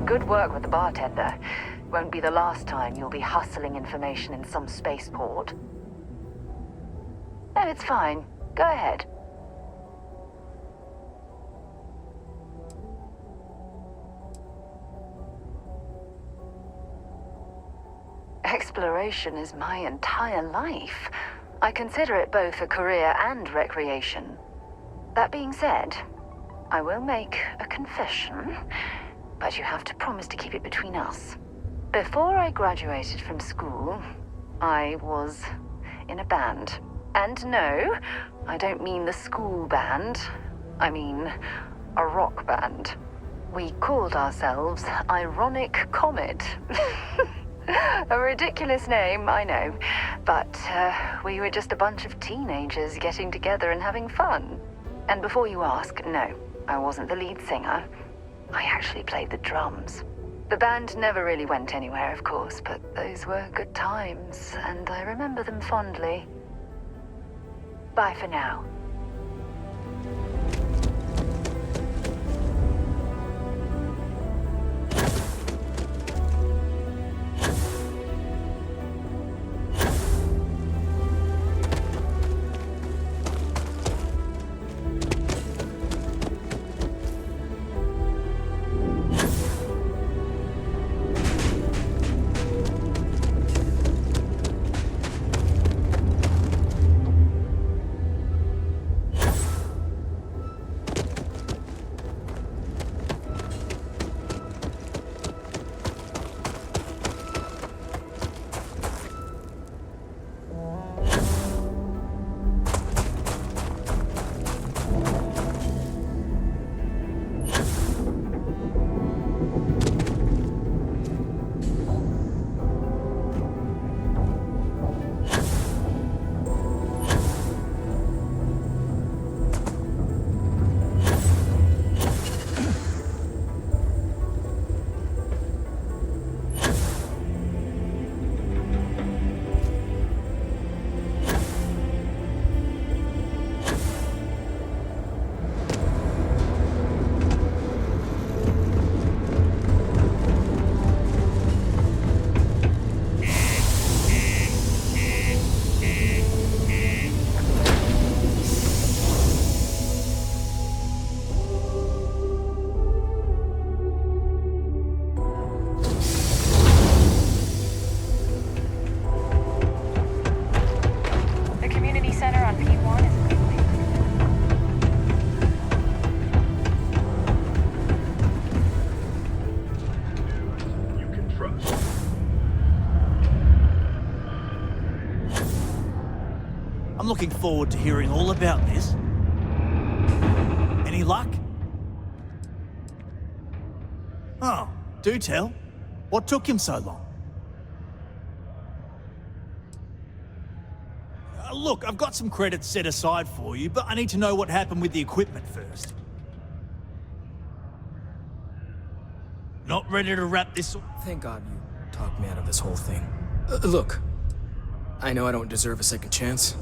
Good work with the bartender. Won't be the last time you'll be hustling information in some spaceport. No, it's fine. Go ahead. Exploration is my entire life. I consider it both a career and recreation. That being said, I will make a confession, but you have to promise to keep it between us. Before I graduated from school, I was in a band. And no, I don't mean the school band. I mean a rock band. We called ourselves Ironic Comet. A ridiculous name, I know. But we were just a bunch of teenagers getting together and having fun. And before you ask, no, I wasn't the lead singer. I actually played the drums. The band never really went anywhere, of course, but those were good times, and I remember them fondly. Bye for now. I'm looking forward to hearing all about this. Any luck? Oh, do tell. What took him so long? Look, I've got some credits set aside for you, but I need to know what happened with the equipment first. Not ready to wrap this... Thank God you talked me out of this whole thing. Look, I know I don't deserve a second chance,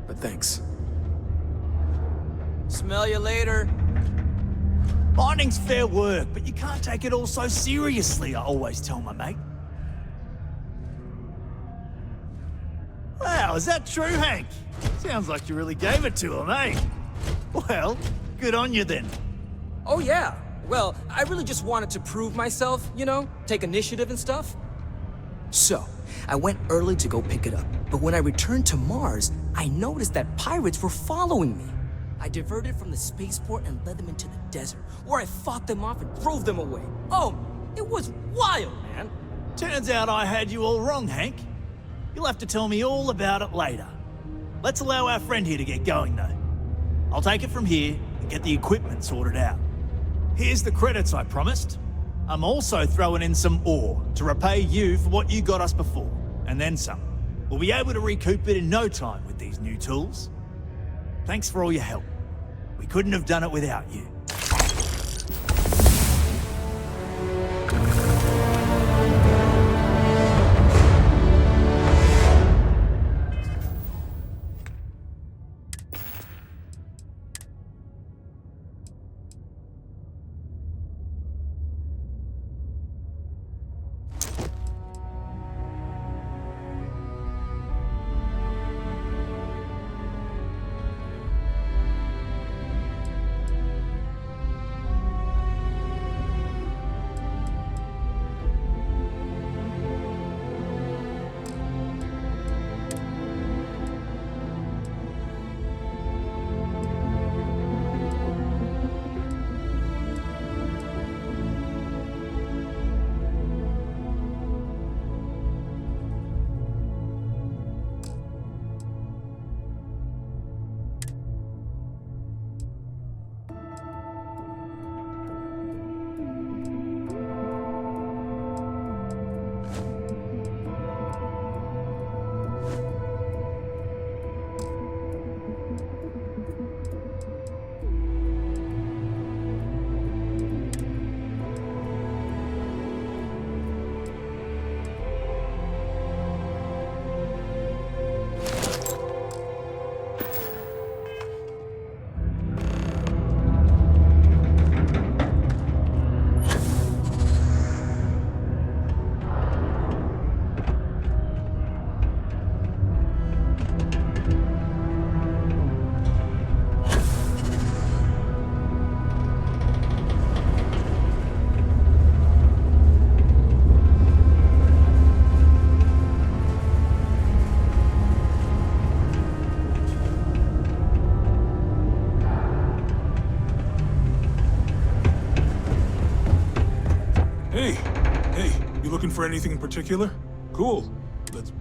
but thanks. Smell you later. Mining's fair work, but you can't take it all so seriously, I always tell my mate. Wow, is that true, Hank? Sounds like you really gave it to him, eh? Well, good on you then. Oh yeah, well, I really just wanted to prove myself, you know, take initiative and stuff. So, I went early to go pick it up, but when I returned to Mars, I noticed that pirates were following me. I diverted from the spaceport and led them into the desert, where I fought them off and drove them away. Oh, it was wild, man. Turns out I had you all wrong, Hank. You'll have to tell me all about it later. Let's allow our friend here to get going, though. I'll take it from here and get the equipment sorted out. Here's the credits I promised. I'm also throwing in some ore to repay you for what you got us before, and then some. We'll be able to recoup it in no time with these new tools. Thanks for all your help. We couldn't have done it without you. You looking for anything in particular? Cool. Let's...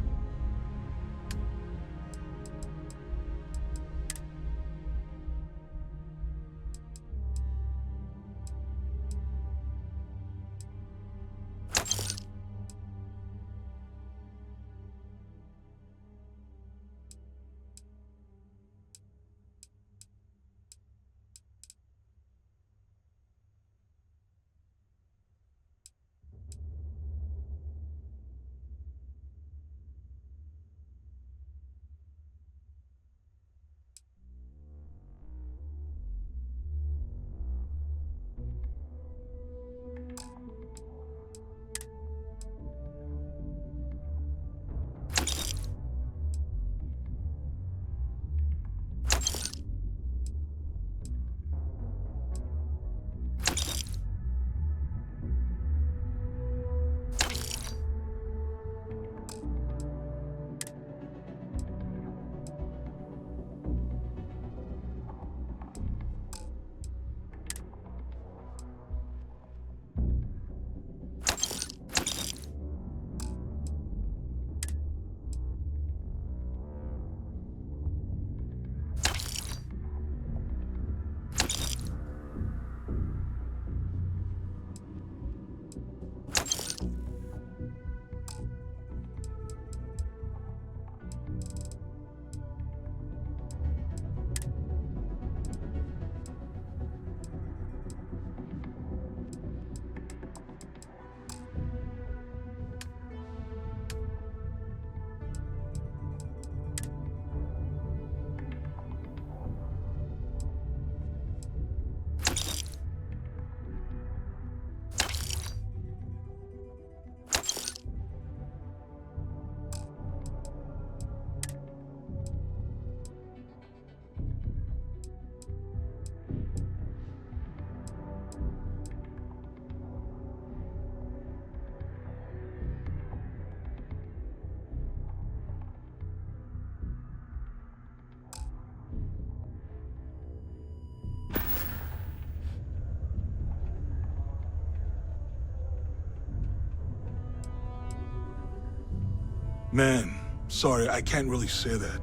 Man, sorry, I can't really say that.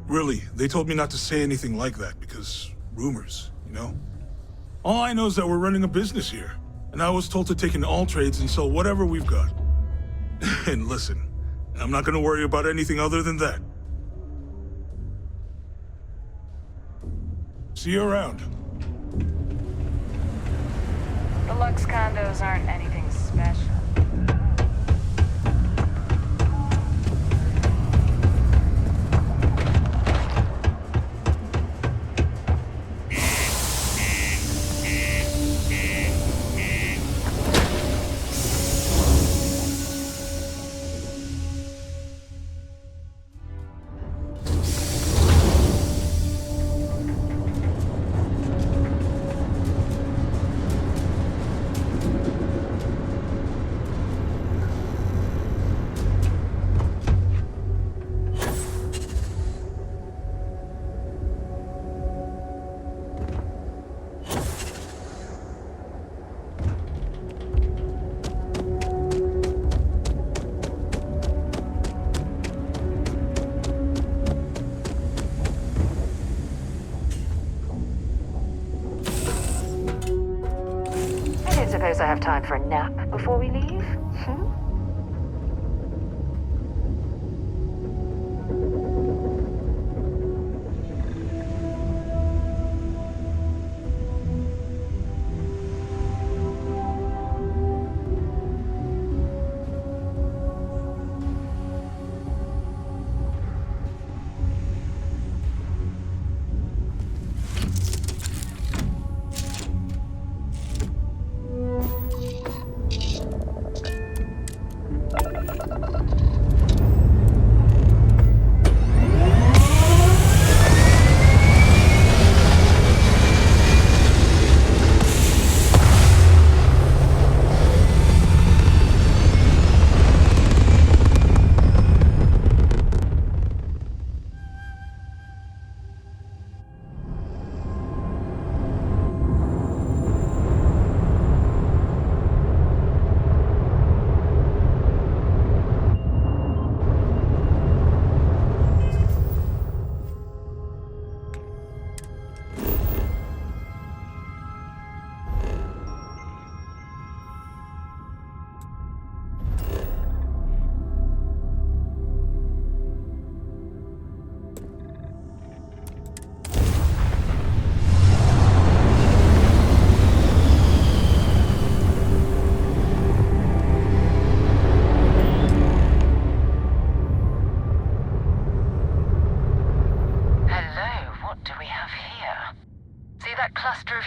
Really, they told me not to say anything like that because rumors, you know? All I know is that we're running a business here, and I was told to take in all trades and sell whatever we've got. And listen, I'm not gonna worry about anything other than that. See you around. The Lux condos aren't anything special.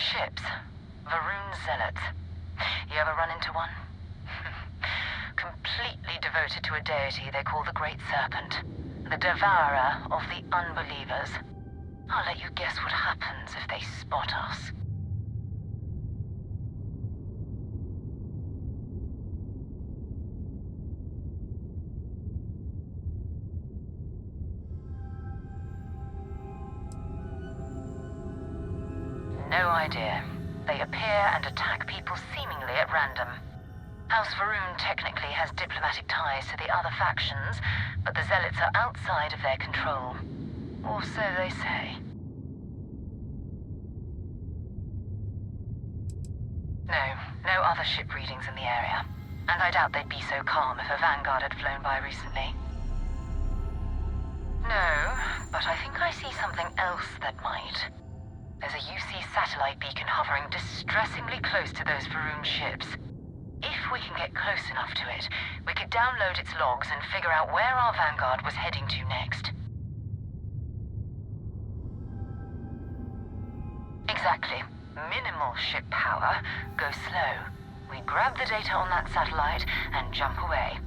ships. Varun Zealots. You ever run into one? Completely devoted to a deity they call the Great Serpent. The devourer of the unbelievers. I'll let you guess what happens if they spot us. No idea. They appear and attack people seemingly at random. House Varun technically has diplomatic ties to the other factions, but the Zealots are outside of their control. Or so they say. No other ship readings in the area. And I doubt they'd be so calm if a Vanguard had flown by recently. No, but I think I see something else that might. There's a UC satellite beacon hovering distressingly close to those Varun ships. If we can get close enough to it, we could download its logs and figure out where our Vanguard was heading to next. Exactly. Minimal ship power. Go slow. We grab the data on that satellite and jump away.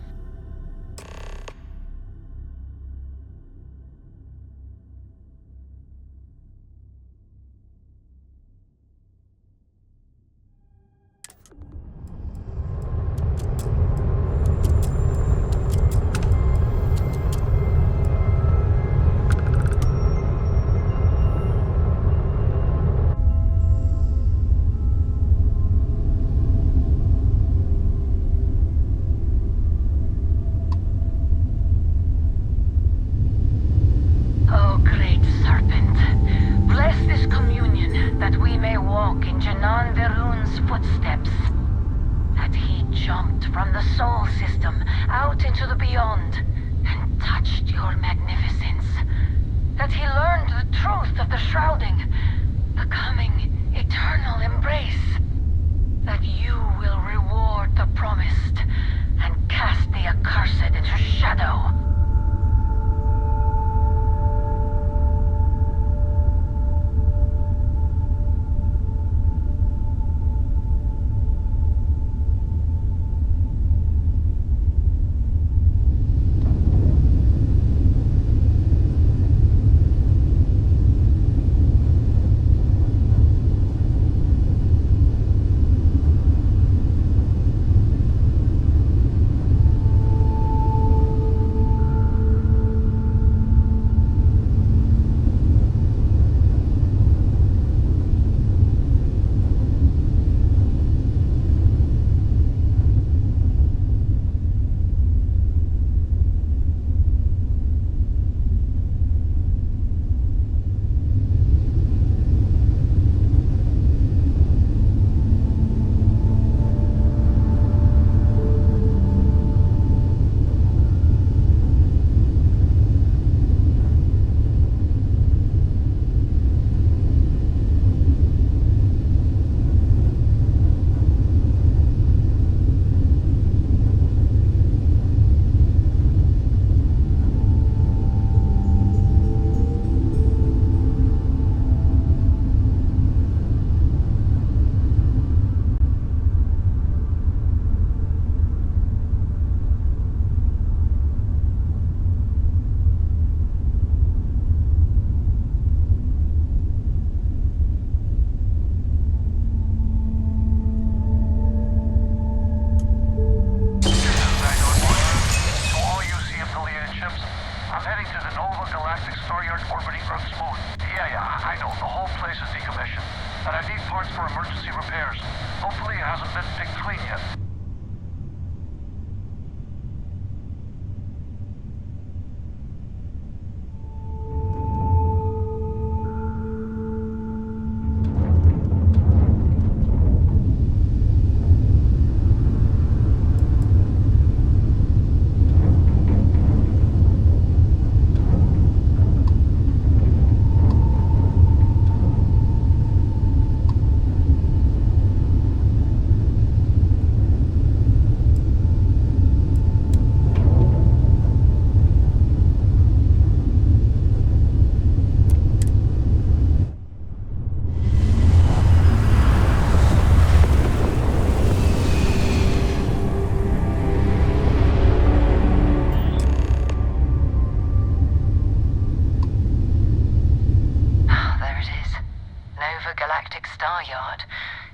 Star Yard,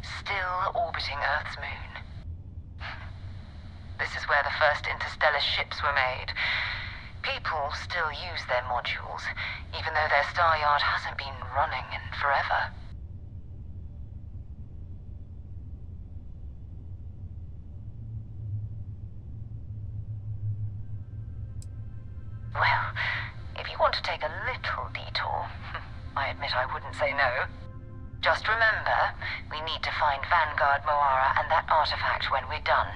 still orbiting Earth's moon. This is where the first interstellar ships were made. People still use their modules, even though their Star Yard hasn't been running in forever. Well, if you want to take a little detour, I admit I wouldn't say no. Just remember, we need to find Vanguard Moara and that artifact when we're done.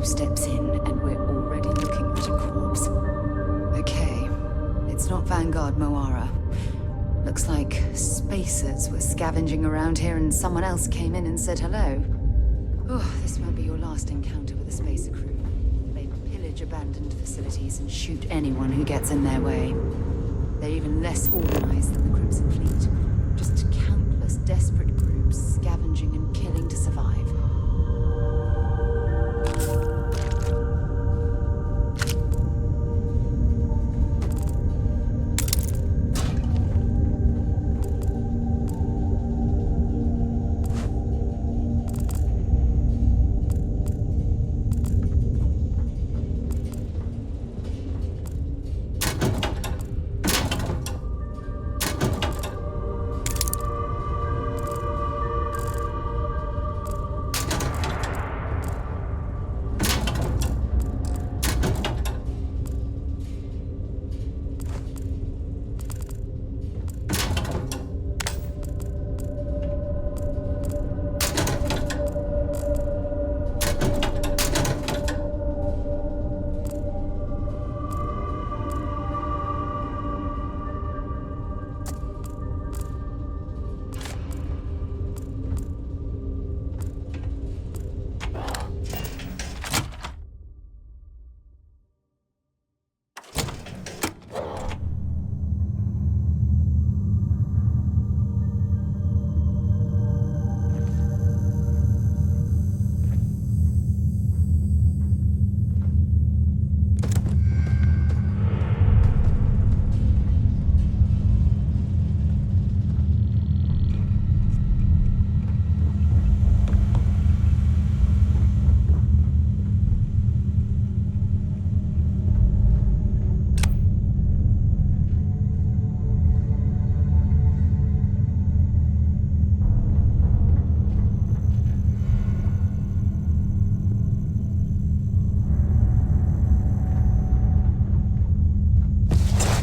Steps in, and we're already looking at a corpse. Okay, it's not Vanguard Moara. Looks like spacers were scavenging around here and someone else came in and said hello. Oh, this won't be your last encounter with a spacer crew. They pillage abandoned facilities and shoot anyone who gets in their way. They're even less organized than the Crimson Fleet. Just countless desperate groups scavenging and killing to survive.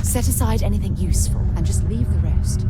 Set aside anything useful and just leave the rest.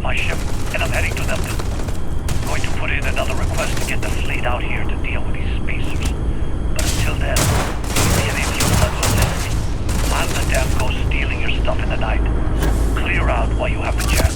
on my ship, and I'm heading to them. Going to put in another request to get the fleet out here to deal with these spacers. But until then, give me a few months of this. I'm the damn ghost stealing your stuff in the night. Clear out while you have the chance.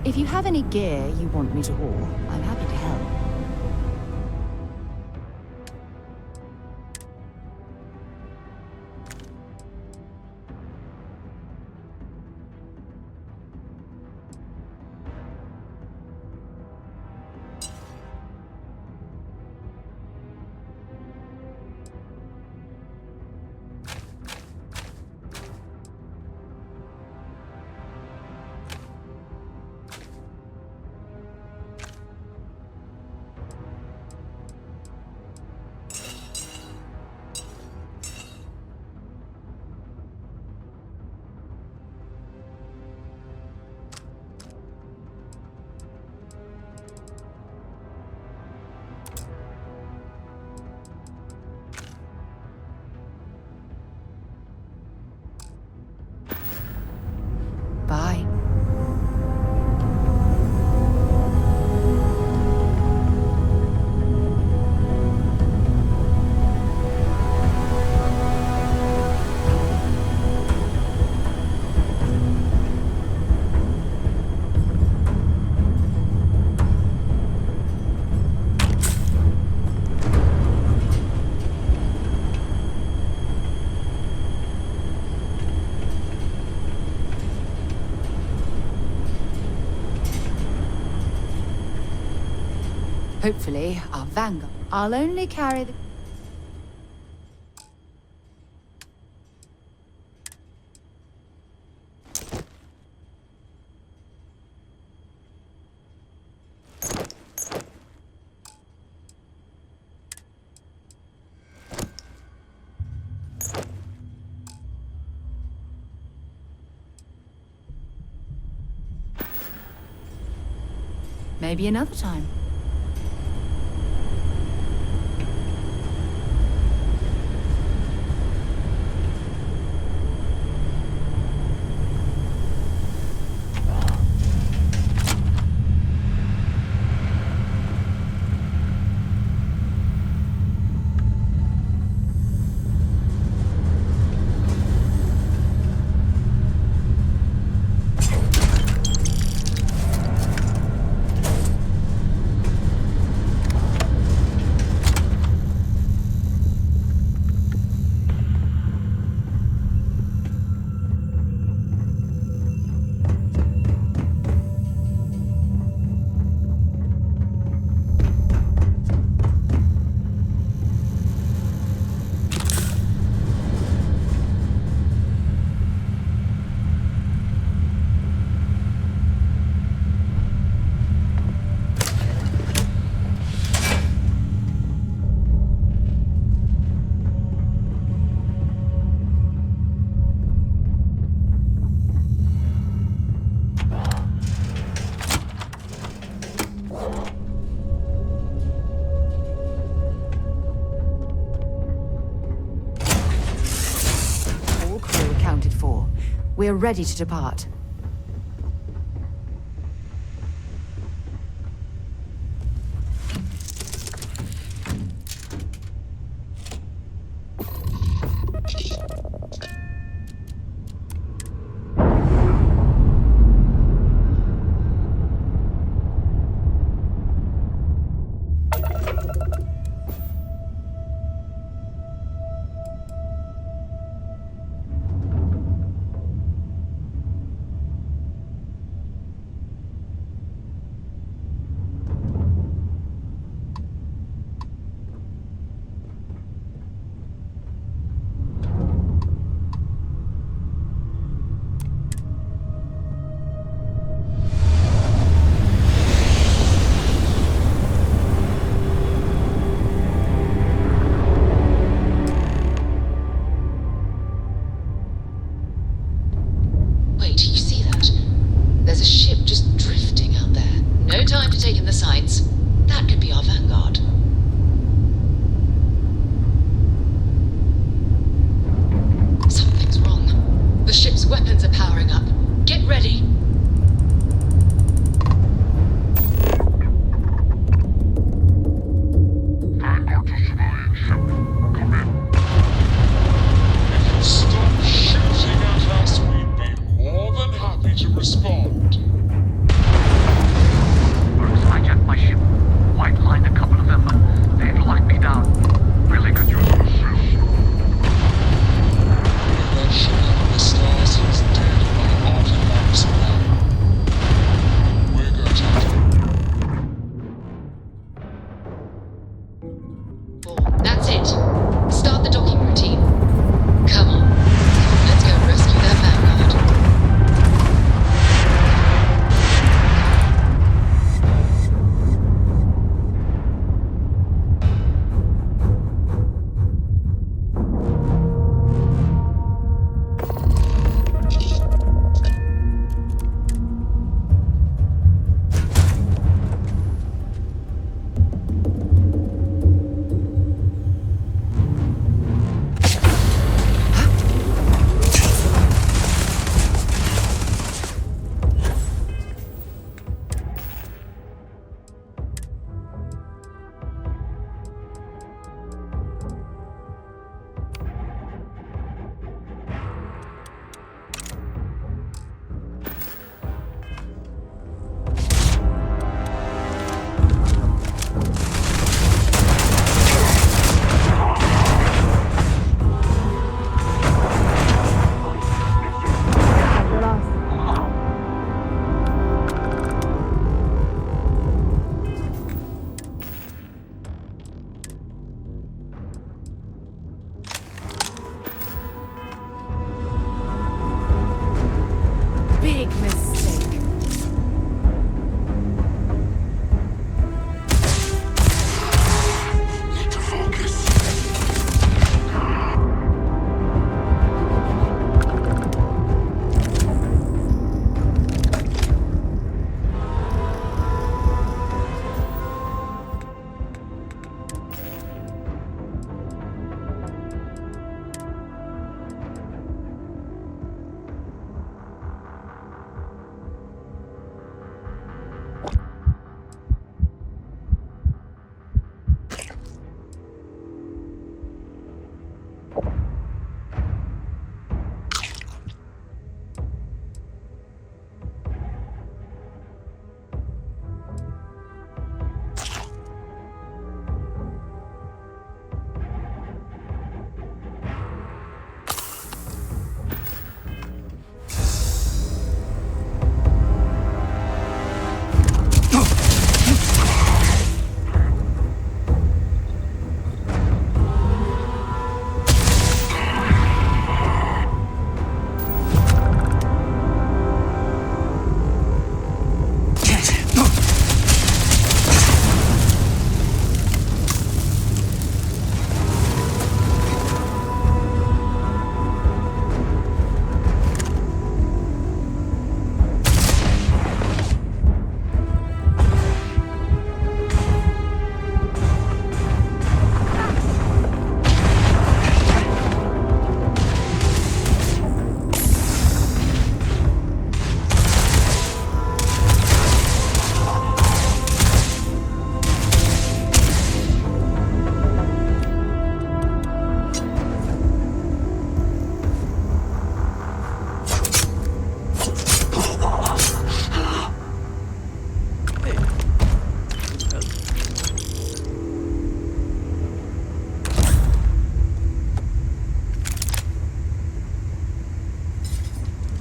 If you have any gear you want me to haul, I'm happy to help. Hopefully, our vanguard. I'll only carry the... Maybe another time. We're ready to depart.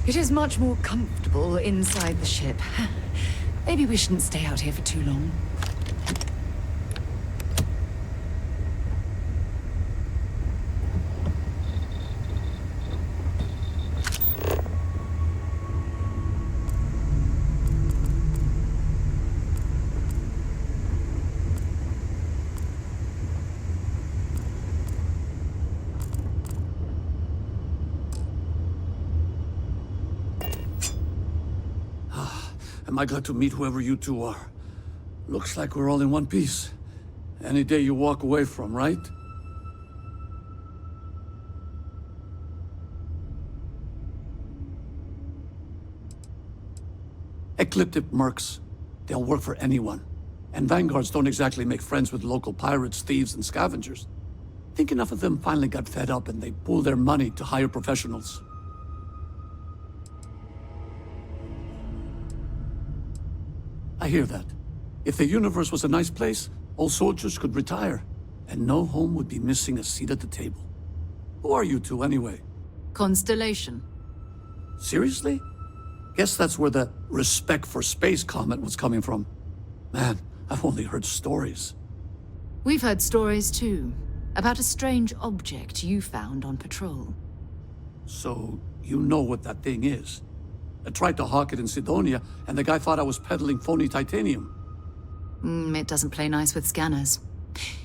It is much more comfortable inside the ship. Maybe we shouldn't stay out here for too long. Am I glad to meet whoever you two are? Looks like we're all in one piece. Any day you walk away from, right? Ecliptic mercs. They'll work for anyone. And vanguards don't exactly make friends with local pirates, thieves, and scavengers. I think enough of them finally got fed up and they pooled their money to hire professionals. I hear that. If the universe was a nice place, all soldiers could retire, and no home would be missing a seat at the table. Who are you two, anyway? Constellation. Seriously? Guess that's where the respect for space comment was coming from. Man, I've only heard stories. We've heard stories too, about a strange object you found on patrol. So, you know what that thing is? I tried to hawk it in Sidonia, and the guy thought I was peddling phony titanium. It doesn't play nice with scanners.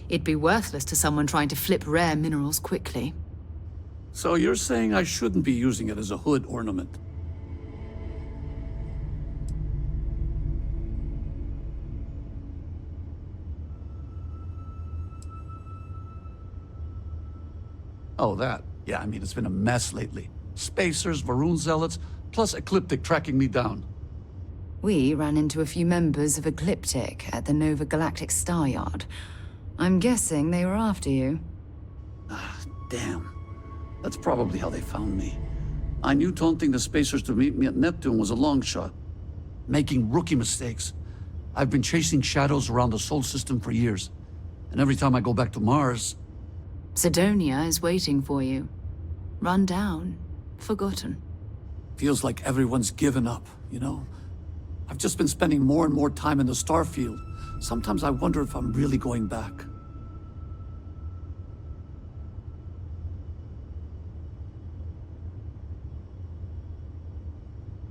It'd be worthless to someone trying to flip rare minerals quickly. So you're saying I shouldn't be using it as a hood ornament? Oh, that. Yeah, I mean, it's been a mess lately. Spacers, Varun zealots, plus Ecliptic tracking me down. We ran into a few members of Ecliptic at the Nova Galactic Star Yard. I'm guessing they were after you. Ah, damn. That's probably how they found me. I knew taunting the Spacers to meet me at Neptune was a long shot. Making rookie mistakes. I've been chasing shadows around the Sol system for years. And every time I go back to Mars... Sidonia is waiting for you. Run down. Forgotten. Feels like everyone's given up, you know? I've just been spending more and more time in the Starfield. Sometimes I wonder if I'm really going back.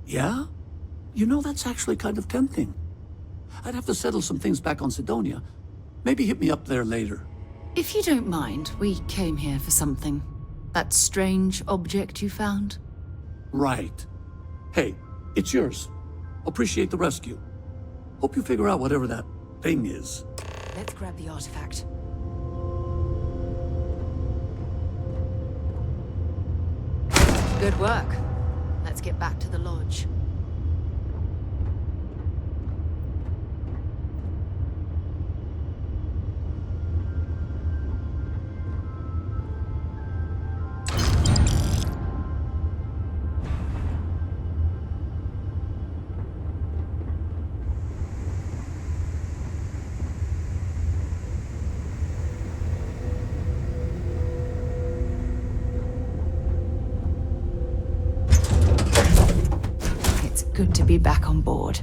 Yeah? You know, that's actually kind of tempting. I'd have to settle some things back on Sidonia. Maybe hit me up there later. If you don't mind, we came here for something. That strange object you found? Right. Hey, it's yours. Appreciate the rescue. Hope you figure out whatever that thing is. Let's grab the artifact. Good work. Let's get back to the lodge. Good to be back on board.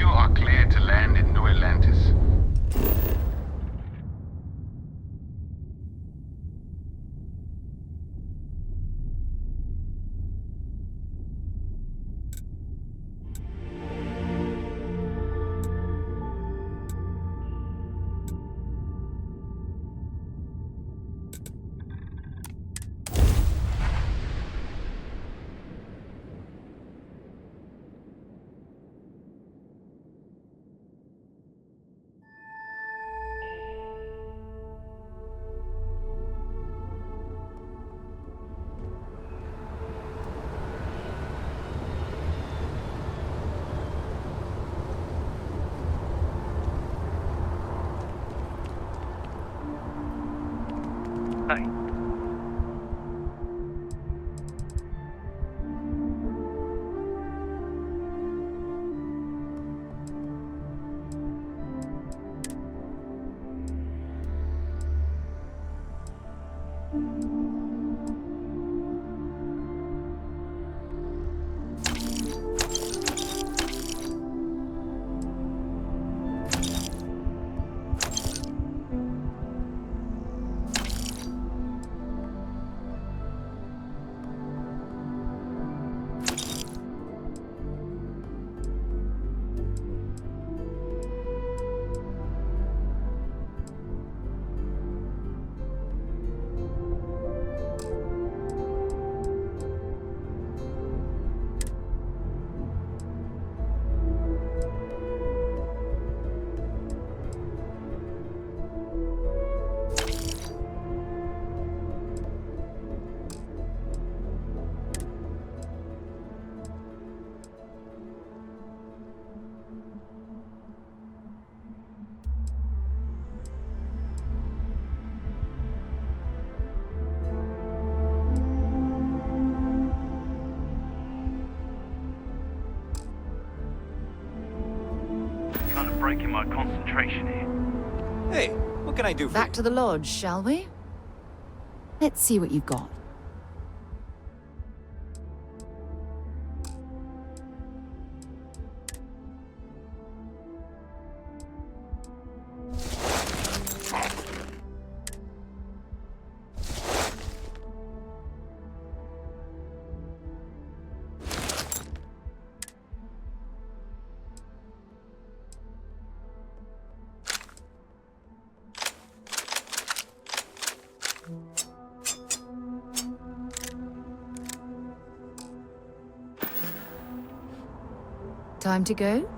You are cleared to land in New Atlantis. Hey. Kind of breaking my concentration here. Hey, what can I do for Back to the lodge, shall we? Let's see what you've got. Time to go?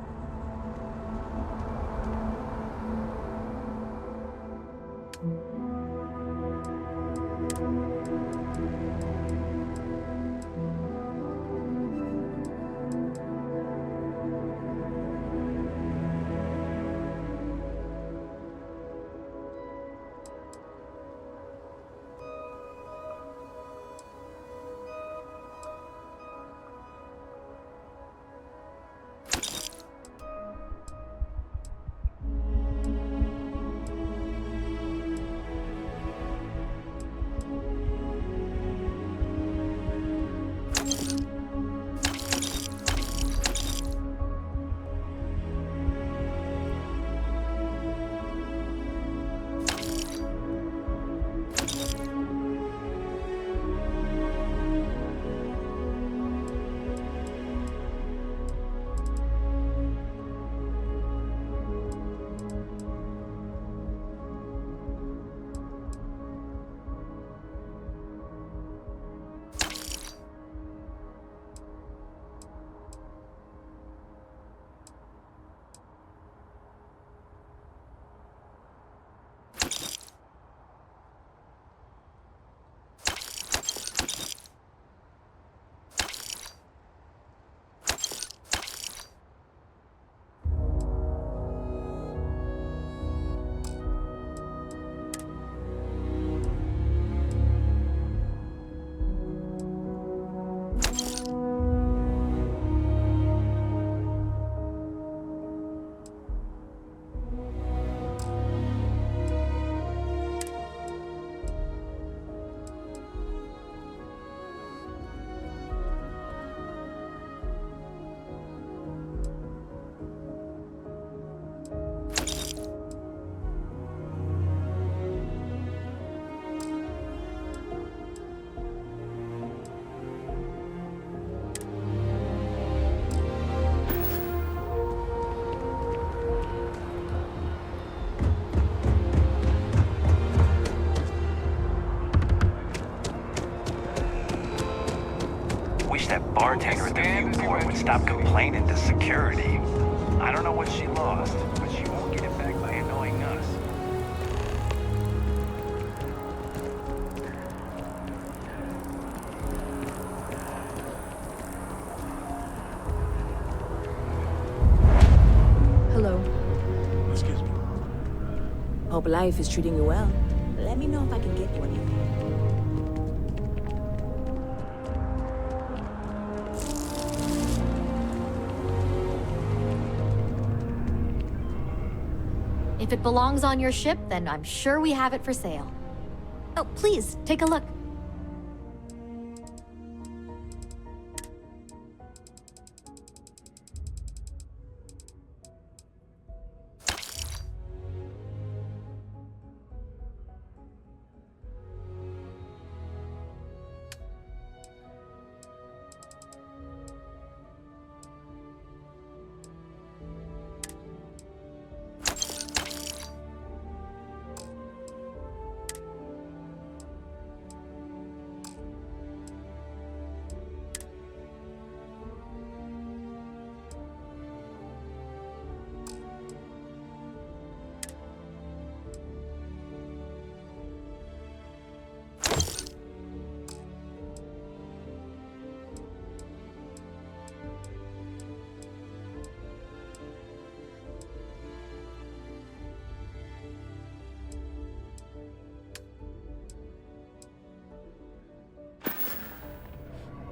anchor at the viewport would stop complaining to security. I don't know what she lost, but she won't get it back by annoying us. Hello. Excuse me. Hope life is treating you well. Let me know if I can get you anything. If it belongs on your ship, then I'm sure we have it for sale. Oh, please, take a look.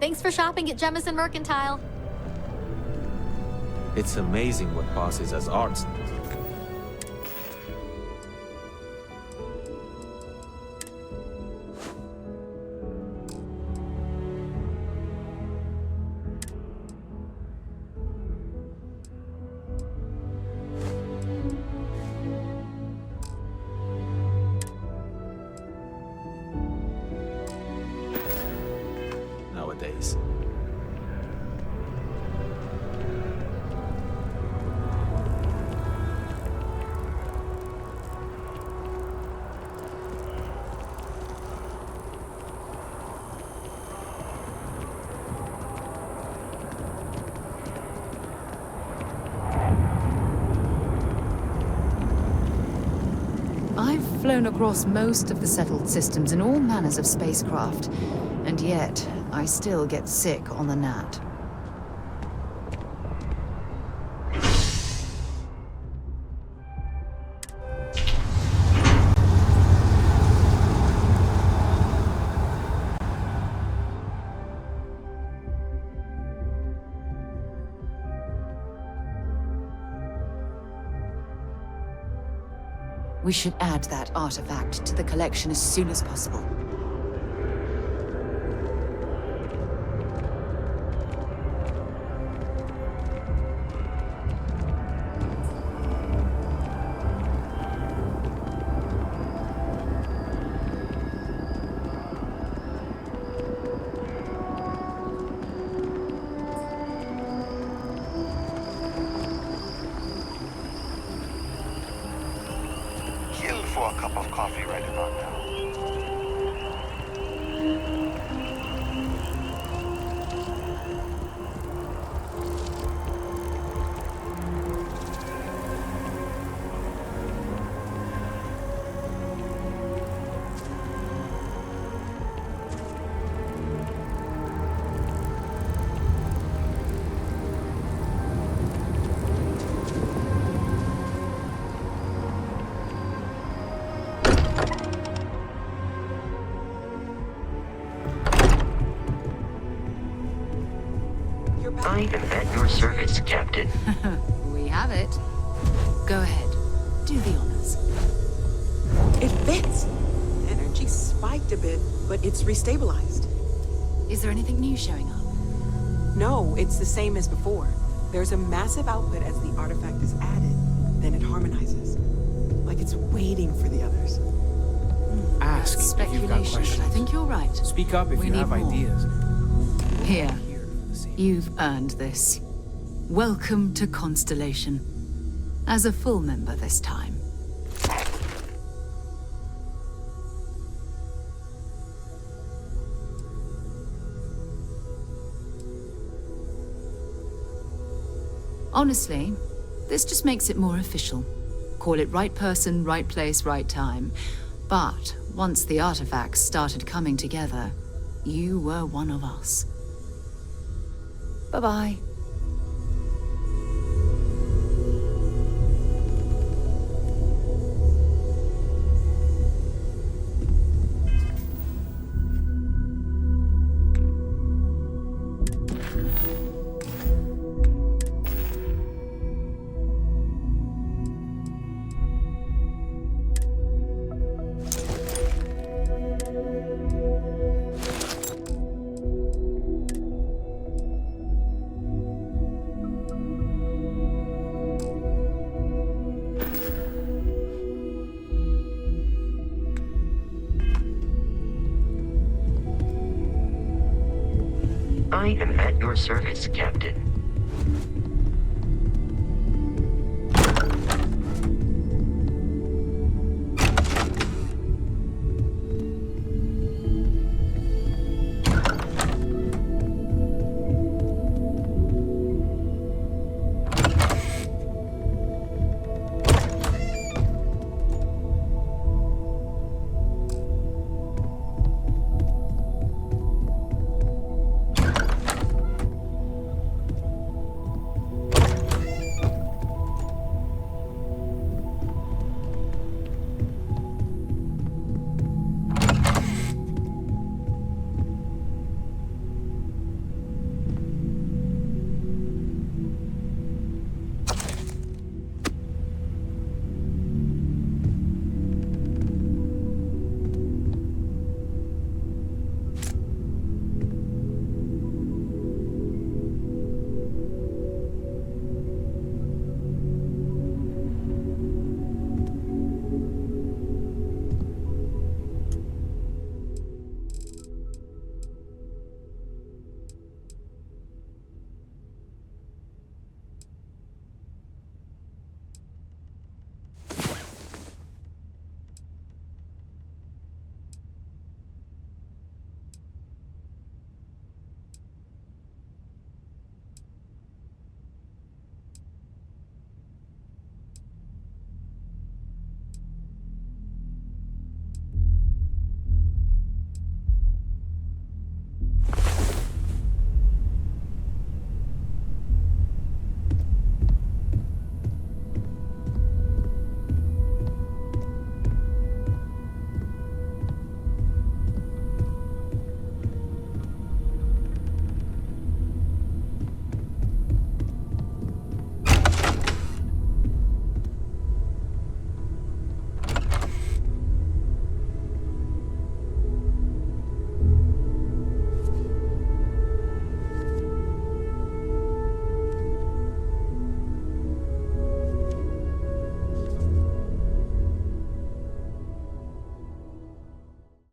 Thanks for shopping at Jemison Mercantile. It's amazing what passes as art. Nowadays. I've flown across most of the settled systems in all manners of spacecraft, and yet I still get sick on the gnat. We should add that artifact to the collection as soon as possible. For a cup of coffee right about now. I am at your service, Captain. We have it. Go ahead. Do the honors. It fits. Energy spiked a bit, but it's restabilized. Is there anything new showing up? No, it's the same as before. There's a massive output as the artifact is added, then it harmonizes. Like it's waiting for the others. Ask if you've got Speculation, questions. but I think you're right. Speak up if We you need have more. ideas. Here. You've earned this. Welcome to Constellation. As a full member this time. Honestly, this just makes it more official. Call it right person, right place, right time. But once the artifacts started coming together, you were one of us. Bye-bye. I am at your service, Captain.